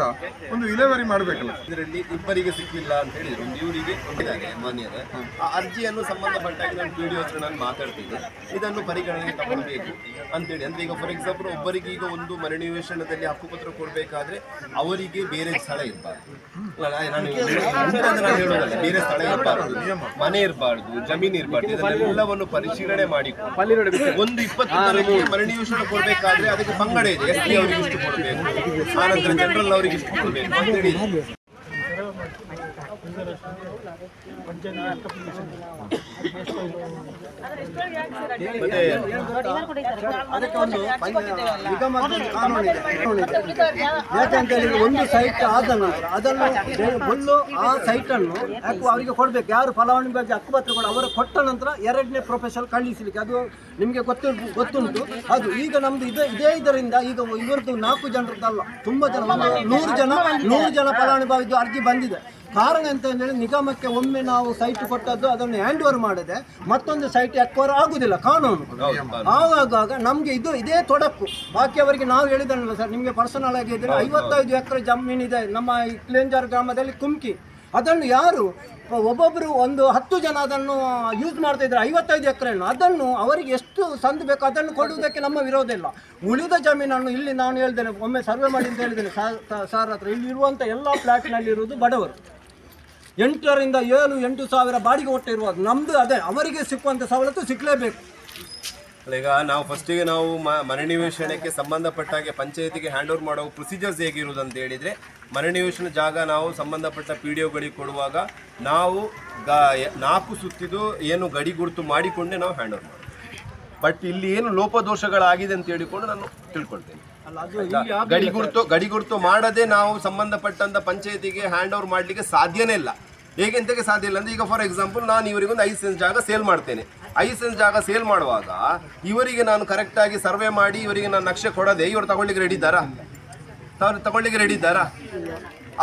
ಒಂದು ವಿಲೇವಾರಿ ಮಾಡಬೇಕಲ್ಲ. ಇದರಲ್ಲಿ ಇಬ್ಬರಿಗೆ ಸಿಕ್ಕಿಲ್ಲ ಅಂತ ಹೇಳಿದ್ರು, ಒಂದು ಇವರಿಗೆ ಕೊಟ್ಟಿದ್ದಾರೆ ಮಾನ್ಯರೇ. ಆ ಅರ್ಜಿಯನ್ನು ಸಂಬಂಧಪಟ್ಟಾಗಿ ನಾನು PDO ಹತ್ರ ನಾನು ಮಾತಾಡ್ತೀನಿ, ಇದನ್ನು ಪರಿಗಣನೆಗೆ ತಗೊಳ್ಬೇಕು ಅಂತೇಳಿ. ಅಂದ್ರೆ ಈಗ ಫಾರ್ ಎಕ್ಸಾಂಪಲ್ ಒಬ್ಬರಿಗೆ ಈಗ ಒಂದು ಮನೆ ನಿವೇಶನದಲ್ಲಿ ಹಕ್ಕುಪತ್ರ ಕೊಡಬೇಕಾದ್ರೆ ಅವರಿಗೆ ಬೇರೆ ಸ್ಥಳ ಇರಬಾರ್ದು. ನಾನು ಹೇಳೋದಲ್ಲ, ಬೇರೆ ಸ್ಥಳ ಇರಬಾರ್ದು, ಮನೆ ಇರಬಾರ್ದು, ಜಮೀನು ಇರಬಾರ್ದು. ಇದನ್ನೆಲ್ಲವನ್ನು ಪರಿಶೀಲನೆ ಮಾಡಿ ಒಂದು 20 ಜನಕ್ಕೆ ಮನೆ ನಿವೇಶನ ಕೊಡಬೇಕಾದ್ರೆ ಅದಕ್ಕೆ ಪಂಗಡ ಇದೆ. SP ಅವರಿಗೆ ಇಷ್ಟು ಕೊಡಬೇಕು, ಆನಂತರ ಜನರಲ್ ಅವರಿಗೆ ಇಷ್ಟು ಕೊಡಬೇಕು ಅಂತೇಳಿ. ಅದಕ್ಕೆ ಒಂದು ನಿಗಮದ ಕಾನೂನಿದೆ. ಯಾಕಂತೇಳಿ ಒಂದು ಸೈಟ್ ಆದ ನಂತರ ಅದನ್ನು ಮೊದಲು ಆ ಸೈಟನ್ನು ಅವರಿಗೆ ಕೊಡಬೇಕು. ಯಾರು ಫಲಾನುಭವಿ ಬಗ್ಗೆ ಹಕ್ಕುಪತ್ರ ಕೂಡ ಅವರು ಕೊಟ್ಟ ನಂತರ 2ನೇ ಪ್ರೊಫೆಷನ್ ಕಳಿಸಲಿಕ್ಕೆ, ಅದು ನಿಮಗೆ ಗೊತ್ತುಂಟು. ಅದು ಈಗ ನಮ್ದು ಇದರಿಂದ ಈಗ ಇವರದ್ದು 4 ಜನರದ್ದಲ್ಲ, ತುಂಬ ಜನ, 100 ಜನ ಫಲಾನುಭವಿದ್ದು ಅರ್ಜಿ ಬಂದಿದೆ. ಕಾರಣ ಅಂತ ಹೇಳಿ ನಿಗಮಕ್ಕೆ ಒಮ್ಮೆ ನಾವು ಸೈಟ್ ಕೊಟ್ಟದ್ದು ಅದನ್ನು ಹ್ಯಾಂಡ್ ಓವರ್ ಮಾಡಿದೆ, ಮತ್ತೊಂದು ಸೈಟ್ ಎಕ್ವೈರ್ ಆಗುದಿಲ್ಲ ಕಾನೂನು. ಆವಾಗ ನಮಗೆ ಇದೇ ತೊಡಕು. ಬಾಕಿಯವರಿಗೆ ನಾವು ಹೇಳಿದಲ್ಲ ಸರ್, ನಿಮಗೆ ಪರ್ಸನಲ್ ಆಗಿ ಇದ್ರೆ 55 ಎಕರೆ ಜಮೀನಿದೆ ನಮ್ಮ ಕ್ಲೇಂಜಾರ್ ಗ್ರಾಮದಲ್ಲಿ ಕುಮ್ಕಿ. ಅದನ್ನು ಯಾರು ಒಬ್ಬೊಬ್ಬರು ಒಂದು 10 ಜನ ಅದನ್ನು ಯೂಸ್ ಮಾಡ್ತಾ ಇದ್ದಾರೆ. 55 ಎಕರೆಯನ್ನು ಅದನ್ನು ಅವರಿಗೆ ಎಷ್ಟು ಸಂದು ಬೇಕು ಅದನ್ನು ಕೊಡುವುದಕ್ಕೆ ನಮ್ಮ ವಿರೋಧ ಇಲ್ಲ. ಉಳಿದ ಜಮೀನನ್ನು ಇಲ್ಲಿ ನಾನು ಹೇಳ್ತೇನೆ, ಒಮ್ಮೆ ಸರ್ವೆ ಮಾಡಿ ಅಂತ ಹೇಳಿದ್ದೇನೆ ಸಾರ್ ಹತ್ರ. ಇಲ್ಲಿ ಇರುವಂಥ ಎಲ್ಲ ಫ್ಲ್ಯಾಟ್ನಲ್ಲಿ ಇರುವುದು ಬಡವರು. 8 ರಿಂದ 7-8 ಸಾವಿರ ಬಾಡಿಗೆ ಒಟ್ಟು ಇರುವುದು. ನಮ್ಮದು ಅದೇ, ಅವರಿಗೆ ಸಿಕ್ಕುವಂಥ ಸವಲತ್ತು ಸಿಕ್ಕಲೇಬೇಕು. ಈಗ ನಾವು ಫಸ್ಟಿಗೆ ನಾವು ಮನೆ ನಿವೇಶನಕ್ಕೆ ಸಂಬಂಧಪಟ್ಟಾಗೆ ಪಂಚಾಯತಿಗೆ ಹ್ಯಾಂಡ್ ಓವರ್ ಮಾಡೋ ಪ್ರೊಸೀಜರ್ಸ್ ಹೇಗಿರುವುದು ಅಂತ ಹೇಳಿದರೆ, ಮನೆ ನಿವೇಶನ ಜಾಗ ನಾವು ಸಂಬಂಧಪಟ್ಟ PDOಗಳಿಗೆ ಕೊಡುವಾಗ ನಾವು 4 ಸುತ್ತಿದು ಏನು ಗಡಿ ಗುರುತು ಮಾಡಿಕೊಂಡೇ ನಾವು ಹ್ಯಾಂಡ್ ಓವರ್ ಮಾಡೋದು. ಬಟ್ ಇಲ್ಲಿ ಏನು ಲೋಪದೋಷಗಳಾಗಿದೆ ಅಂತ ಹೇಳಿಕೊಂಡು ನಾನು ತಿಳ್ಕೊಳ್ತೇನೆ. ಗಡಿ ಗುರುತು ಮಾಡದೆ ನಾವು ಸಂಬಂಧಪಟ್ಟಂತ ಪಂಚಾಯತಿಗೆ ಹ್ಯಾಂಡ್ ಓವರ್ ಮಾಡಲಿಕ್ಕೆ ಸಾಧ್ಯನೇ ಇಲ್ಲ. ಹೇಗೆ ಅಂತಕ್ಕೆ ಸಾಧ್ಯ ಇಲ್ಲ ಅಂದ್ರೆ, ಈಗ ಫಾರ್ ಎಕ್ಸಾಂಪಲ್ ನಾನು ಇವರಿಗೊಂದು 5 ಸೆನ್ಸ್ ಜಾಗ ಸೇಲ್ ಮಾಡ್ತೇನೆ. 5 ಸೆನ್ಸ್ ಜಾಗ ಸೇಲ್ ಮಾಡುವಾಗ ಇವರಿಗೆ ನಾನು ಕರೆಕ್ಟಾಗಿ ಸರ್ವೆ ಮಾಡಿ ಇವರಿಗೆ ನಾನು ನಕ್ಷೆ ಕೊಡದೆ ಇವರು ತಗೊಳ್ಳಿಕ್ಕೆ ರೆಡಿ ಇದ್ದಾರಾ?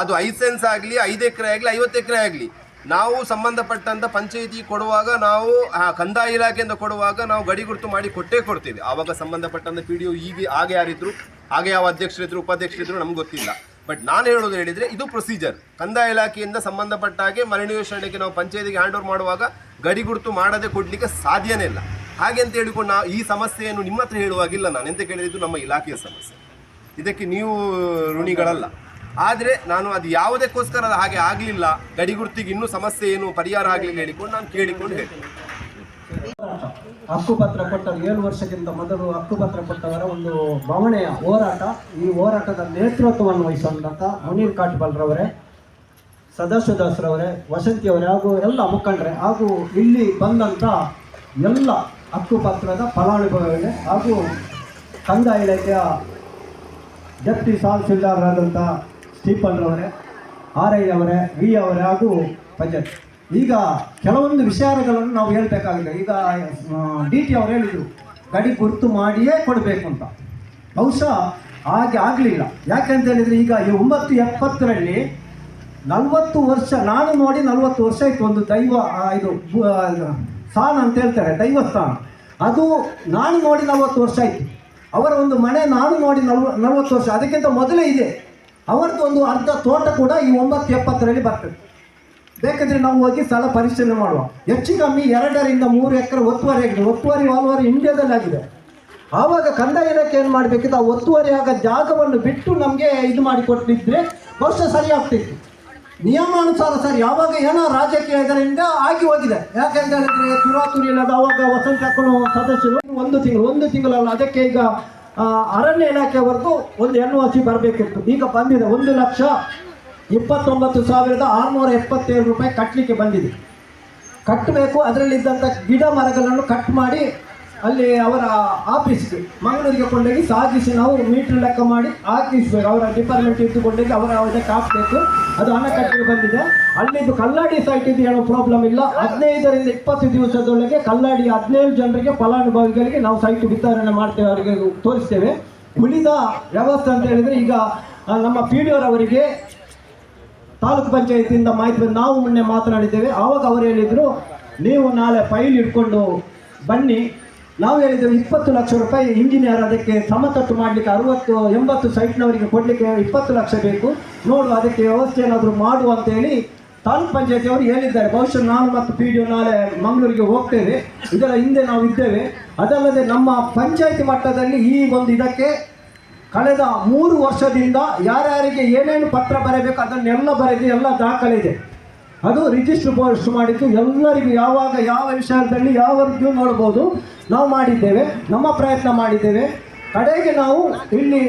ಅದು 5 ಸೆನ್ಸ್ ಆಗಲಿ, 5 ಎಕರೆ ಆಗಲಿ, 50 ಎಕರೆ ಆಗಲಿ, ನಾವು ಸಂಬಂಧಪಟ್ಟಂತ ಪಂಚಾಯತಿ ಕೊಡುವಾಗ, ನಾವು ಕಂದಾಯ ಇಲಾಖೆಯಿಂದ ಕೊಡುವಾಗ ನಾವು ಗಡಿ ಗುರುತು ಮಾಡಿ ಕೊಡ್ತೇವೆ. ಆವಾಗ ಸಂಬಂಧಪಟ್ಟಂತ PDO ಹಾಗೆ ಯಾರಿದ್ರು, ಹಾಗೆ ಯಾವ ಅಧ್ಯಕ್ಷರಿದ್ರು ಉಪಾಧ್ಯಕ್ಷರಿದ್ರು ನಮ್ಗೆ ಗೊತ್ತಿಲ್ಲ. ಬಟ್ ನಾನು ಹೇಳೋದು ಹೇಳಿದರೆ, ಇದು ಪ್ರೊಸೀಜರ್. ಕಂದಾಯ ಇಲಾಖೆಯಿಂದ ಸಂಬಂಧಪಟ್ಟ ಹಾಗೆ ಮನೆ ನಿವೇಶನಕ್ಕೆ ನಾವು ಪಂಚಾಯತಿಗೆ ಹ್ಯಾಂಡ್ ಓವರ್ ಮಾಡುವಾಗ ಗಡಿ ಗುರುತು ಮಾಡದೆ ಕೊಡಲಿಕ್ಕೆ ಸಾಧ್ಯನೇ ಇಲ್ಲ. ಹಾಗೆ ಅಂತ ಹೇಳಿಕೊಂಡು ನಾವು ಈ ಸಮಸ್ಯೆಯನ್ನು ನಿಮ್ಮ ಹತ್ರ ಹೇಳುವಾಗಿಲ್ಲ. ನಾನು ಎಂತ ಕೇಳಿದ್ದು ನಮ್ಮ ಇಲಾಖೆಯ ಸಮಸ್ಯೆ, ಇದಕ್ಕೆ ನೀವು ಋಣಿಗಳಲ್ಲ. ಆದರೆ ನಾನು ಅದು ಯಾವುದಕ್ಕೋಸ್ಕರ ಅದು ಹಾಗೆ ಆಗಲಿಲ್ಲ, ಗಡಿ ಗುರುತಿಗೆ ಇನ್ನೂ ಸಮಸ್ಯೆ ಏನು ಪರಿಹಾರ ಆಗಲಿಲ್ಲ ಹೇಳಿಕೊಂಡು ನಾನು ಕೇಳಿಕೊಂಡು ಹೇಳ್ತೀನಿ. ಹಕ್ಕುಪತ್ರ ಕೊಟ್ಟ 7 ವರ್ಷಕ್ಕಿಂತ ಮೊದಲು ಹಕ್ಕುಪತ್ರ ಕೊಟ್ಟವರ ಒಂದು ಬವಣೆಯ ಹೋರಾಟ. ಈ ಹೋರಾಟದ ನೇತೃತ್ವವನ್ನು ವಹಿಸುವಂಥ ಮುನೀರ್ ಕಾಟ್ಬಲ್ರವರೇ, ಸದಾಶಿವದಾಸ್ರವರೇ, ವಸಂತಿಯವರೇ ಹಾಗೂ ಎಲ್ಲ ಮುಖಂಡರೇ ಹಾಗೂ ಇಲ್ಲಿ ಬಂದಂಥ ಎಲ್ಲ ಹಕ್ಕುಪತ್ರದ ಫಲಾನುಭವಿಗಳಿಗೆ ಹಾಗೂ ಕಂದಾಯ ಇಲಾಖೆಯ ಡೆಪ್ಟಿ ತಹಸೀಲ್ದಾರರಾದಂಥ ಸ್ಟೀಫನ್ ರವರೇ, RI ಅವರೇ, V ಅವರೇ ಹಾಗೂ ಪಂಚಾಯತ್. ಈಗ ಕೆಲವೊಂದು ವಿಚಾರಗಳನ್ನು ನಾವು ಹೇಳಬೇಕಾಗಿದೆ. ಈಗ DT ಅವರು ಹೇಳಿದರು ಗಡಿ ಗುರುತು ಮಾಡಿಯೇ ಕೊಡಬೇಕು ಅಂತ. ಬಹುಶಃ ಹಾಗೆ ಆಗಲಿಲ್ಲ. ಯಾಕೆಂತ ಹೇಳಿದರೆ ಈಗ 1970ರಲ್ಲಿ 40 ವರ್ಷ, ನಾನು ನೋಡಿ 40 ವರ್ಷ ಆಯಿತು. ಒಂದು ದೈವ ಇದು ಸ್ಥಾನ ಅಂತ ಹೇಳ್ತಾರೆ, ದೈವಸ್ಥಾನ, ಅದು ನಾನು ನೋಡಿ 40 ವರ್ಷ ಆಯಿತು. ಅವರ ಒಂದು ಮನೆ ನಾನು ನೋಡಿ 40 ವರ್ಷ, ಅದಕ್ಕಿಂತ ಮೊದಲೇ ಇದೆ. ಅವರದ್ದು ಒಂದು ಅರ್ಧ ತೋಟ ಕೂಡ ಈ 1970ರಲ್ಲಿ ಬರ್ತದೆ. ಬೇಕಾದರೆ ನಾವು ಹೋಗಿ ಸ್ಥಳ ಪರಿಶೀಲನೆ ಮಾಡುವ. ಹೆಚ್ಚು ಕಮ್ಮಿ 2 ರಿಂದ 3 ಎಕರೆ ಒತ್ತುವರಿ ಆಗಿದೆ. ಒತ್ತುವರಿ ವಾಲ್ವಾರಿ ಇಂಡಿಯಾದಲ್ಲಿ ಆಗಿದೆ. ಆವಾಗ ಕಂದಾಯ ಇಲಾಖೆ ಏನು ಮಾಡಬೇಕಿತ್ತು, ಆ ಒತ್ತುವರಿ ಆಗ ಜಾಗವನ್ನು ಬಿಟ್ಟು ನಮಗೆ ಇದು ಮಾಡಿ ಕೊಟ್ಟಿದ್ರೆ ಬಹುಶಃ ಸರಿ ಆಗ್ತಿತ್ತು. ನಿಯಮಾನುಸಾರ ಸರಿ. ಯಾವಾಗ ಏನೋ ರಾಜಕೀಯ ಇದರಿಂದ ಆಗಿ ಹೋಗಿದೆ. ಯಾಕೆಂತ ಹೇಳಿದ್ರೆ ತುರಾತುರಿ ಇಲ್ಲದ ಆವಾಗ ವಸಂತ ಹಾಕೊಂಡು ಸದಸ್ಯರು ಒಂದು ತಿಂಗಳಲ್ಲ, ಅದಕ್ಕೆ ಈಗ ಅರಣ್ಯ ಇಲಾಖೆವರೆಗೂ ಒಂದು NOC ಬರಬೇಕಿತ್ತು. ಈಗ ಬಂದಿದೆ 1,29,677 ರೂಪಾಯಿ ಕಟ್ಟಲಿಕ್ಕೆ ಬಂದಿದೆ. ಕಟ್ಟಬೇಕು. ಅದರಲ್ಲಿದ್ದಂಥ ಗಿಡ ಮರಗಳನ್ನು ಕಟ್ ಮಾಡಿ ಅಲ್ಲಿ ಅವರ ಆಫೀಸ್ಗೆ ಮಂಗಳೂರಿಗೆ ಕೊಂಡೋಗಿ ಸಾಗಿಸಿ ನಾವು ಮೀಟ್ರ್ ಲೆಕ್ಕ ಮಾಡಿ ಹಾಕಿಸ್ಬೇಕು. ಅವರ ಡಿಪಾರ್ಟ್ಮೆಂಟ್ ಇಟ್ಟುಕೊಂಡೋಗಿ ಅವರ ಅದಕ್ಕೆ ಹಾಕಬೇಕು. ಅದು ಅಣೆಕಟ್ಟಿಗೆ ಬಂದಿದೆ. ಅಲ್ಲಿದ್ದು ಕಲ್ಲಾಡಿ ಸೈಟ್ ಇದು ಏನೋ ಪ್ರಾಬ್ಲಮ್ ಇಲ್ಲ. 15 ರಿಂದ 20 ದಿವಸದೊಳಗೆ ಕಲ್ಲಾಡಿ 17 ಜನರಿಗೆ ಫಲಾನುಭವಿಗಳಿಗೆ ನಾವು ಸೈಟ್ ವಿತರಣೆ ಮಾಡ್ತೇವೆ, ಅವರಿಗೆ ತೋರಿಸ್ತೇವೆ. ಉಳಿದ ವ್ಯವಸ್ಥೆ ಅಂತ ಹೇಳಿದರೆ ಈಗ ನಮ್ಮ PDO ಅವರಿಗೆ ತಾಲೂಕು ಪಂಚಾಯತಿಯಿಂದ ಮಾಹಿತಿ ಬಂದು ನಾವು ಮೊನ್ನೆ ಮಾತನಾಡಿದ್ದೇವೆ. ಆವಾಗ ಅವರು ಹೇಳಿದರು ನೀವು ನಾಳೆ ಫೈಲ್ ಇಟ್ಕೊಂಡು ಬನ್ನಿ. ನಾವು ಹೇಳಿದ್ದೇವೆ 20 ಲಕ್ಷ ರೂಪಾಯಿ ಇಂಜಿನಿಯರ್ ಅದಕ್ಕೆ ಸಮತಟ್ಟು ಮಾಡಲಿಕ್ಕೆ 60-80 ಸೈಟ್ನವರಿಗೆ ಕೊಡಲಿಕ್ಕೆ 20 ಲಕ್ಷ ಬೇಕು, ನೋಡು ಅದಕ್ಕೆ ವ್ಯವಸ್ಥೆ ಏನಾದರೂ ಮಾಡುವ ಅಂತೇಳಿ ತಾಲೂಕು ಪಂಚಾಯತಿಯವರು ಹೇಳಿದ್ದಾರೆ. ಬಹುಶಃ ನಾನು ಮತ್ತು PDO ನಾಳೆ ಮಂಗಳೂರಿಗೆ ಹೋಗ್ತೇವೆ. ಇದರ ಹಿಂದೆ ನಾವು ಇದ್ದೇವೆ. ಅದಲ್ಲದೆ ನಮ್ಮ ಪಂಚಾಯತಿ ಮಟ್ಟದಲ್ಲಿ ಈ ಒಂದು ಇದಕ್ಕೆ ಕಳೆದ 3 ವರ್ಷದಿಂದ ಯಾರ್ಯಾರಿಗೆ ಏನೇನು ಪತ್ರ ಬರೆಯಬೇಕು ಅದನ್ನೆಲ್ಲ ಬರೆದು ಎಲ್ಲ ದಾಖಲೆ ಇದೆ. ಅದು ರಿಜಿಸ್ಟರ್ ಪೋಸ್ಟ್ ಮಾಡಿದ್ದು ಎಲ್ಲರಿಗೂ ಯಾವಾಗ ಯಾವ ವಿಷಯದಲ್ಲಿ ಯಾವರಿಗೂ ನೋಡ್ಬೋದು. ನಾವು ಮಾಡಿದ್ದೇವೆ, ನಮ್ಮ ಪ್ರಯತ್ನ ಮಾಡಿದ್ದೇವೆ. ಕಡೆಗೆ ನಾವು ಇಲ್ಲಿ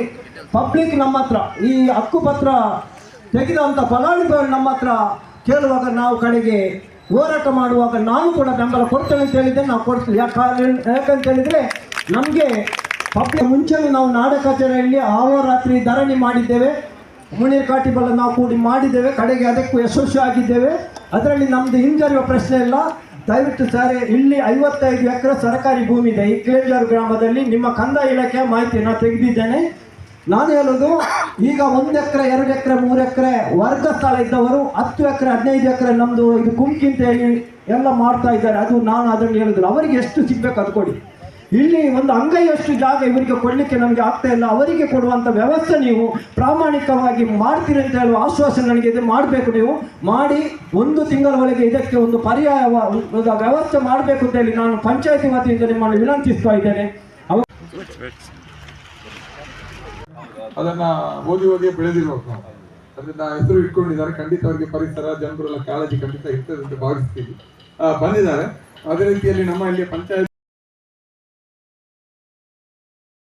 ಪಬ್ಲಿಕ್ ನಮ್ಮ ಹತ್ರ ಈ ಹಕ್ಕುಪತ್ರ ತೆಗೆದಂಥ ಫಲಾನುಭವಿಗಳು ನಮ್ಮ ಹತ್ರ ಕೇಳುವಾಗ ನಾವು ಕಡೆಗೆ ಹೋರಾಟ ಮಾಡುವಾಗ ನಾನು ಕೂಡ ಬೆಂಬಲ ಕೊಡ್ತೇನೆ ಅಂತ ಹೇಳಿದ್ದೆ. ನಾವು ಕೊಡ್ತೀವಿ. ಯಾಕಂತ ಹೇಳಿದರೆ ನಮಗೆ ಪಬ್ಲಿಕ್ ಮುಂಚೆನೇ ನಾವು ನಾಡ ಕಚೇರಿಯಲ್ಲಿ ಆಹೋರಾತ್ರಿ ಧರಣಿ ಮಾಡಿದ್ದೇವೆ. ಮುನೀರ್ ಕಾಟಿಬಲ್ಲ ನಾವು ಕೂಡಿ ಮಾಡಿದ್ದೇವೆ. ಕಡೆಗೆ ಅದಕ್ಕೂ ಯಶಸ್ವಿ ಆಗಿದ್ದೇವೆ. ಅದರಲ್ಲಿ ನಮ್ಮದು ಹಿಂಜರಿಯುವ ಪ್ರಶ್ನೆ ಇಲ್ಲ. ದಯವಿಟ್ಟು ಸರ್, ಇಲ್ಲಿ 55 ಎಕರೆ ಸರ್ಕಾರಿ ಭೂಮಿ ಇದೆ ಈ ಕಿಳಿಂಜಾರು ಗ್ರಾಮದಲ್ಲಿ. ನಿಮ್ಮ ಕಂದಾಯ ಇಲಾಖೆಯ ಮಾಹಿತಿ ನಾನು ತೆಗೆದಿದ್ದೇನೆ. ನಾನು ಹೇಳೋದು ಈಗ 1 ಎಕರೆ 2 ಎಕರೆ 3 ಎಕರೆ ವರ್ಗ ಸ್ಥಳ ಇದ್ದವರು 10 ಎಕರೆ 15 ಎಕರೆ ನಮ್ಮದು ಇದು ಗುಂಪಿಂತ ಹೇಳಿ ಎಲ್ಲ ಮಾಡ್ತಾ ಇದ್ದಾರೆ. ಅದು ನಾನು ಅದನ್ನು ಹೇಳಿದ್ರು ಅವರಿಗೆ ಎಷ್ಟು ಸಿಗಬೇಕು ಅದು ಕೊಡಿ. ಇಲ್ಲಿ ಒಂದು ಅಂಗೈಯಷ್ಟು ಜಾಗ ಇವರಿಗೆ ಕೊಡಲಿಕ್ಕೆ ನಮಗೆ ಆಗ್ತಾ ಇಲ್ಲ. ಅವರಿಗೆ ಕೊಡುವಂಥ ವ್ಯವಸ್ಥೆ ನೀವು ಪ್ರಾಮಾಣಿಕವಾಗಿ ಮಾಡ್ತೀರಿ ಅಂತ ಹೇಳುವ ಆಶ್ವಾಸನೆ ನನಗೆ ಇದೆ. ಮಾಡಬೇಕು, ನೀವು ಮಾಡಿ 1 ತಿಂಗಳ ಒಳಗೆ ಇದಕ್ಕೆ ಒಂದು ಪರ್ಯಾಯ ವ್ಯವಸ್ಥೆ ಮಾಡಬೇಕು ಅಂತ ಹೇಳಿ ನಾನು ಪಂಚಾಯತಿ ವತಿಯಿಂದ ನಿಮ್ಮನ್ನು ವಿನಂತಿಸ್ತಾ ಇದ್ದೇನೆ. ಅದನ್ನ ಓದಿ ಬೆಳೆದಿರ್ಬೇಕು ನಾವು. ಅದನ್ನ ಹೆಸರು ಇಟ್ಕೊಂಡಿದ್ದಾರೆ. ಖಂಡಿತ ಅವರಿಗೆ ಪರಿಸರ ಜನರೆಲ್ಲ ಕಾಳಜಿ ಖಂಡಿತ ಇರ್ತದೆ ಅಂತ ಭಾವಿಸ್ತೀವಿ. ಬಂದಿದ್ದಾರೆ. ಅದೇ ರೀತಿಯಲ್ಲಿ ನಮ್ಮ ಇಲ್ಲಿ ಪಂಚಾಯತ್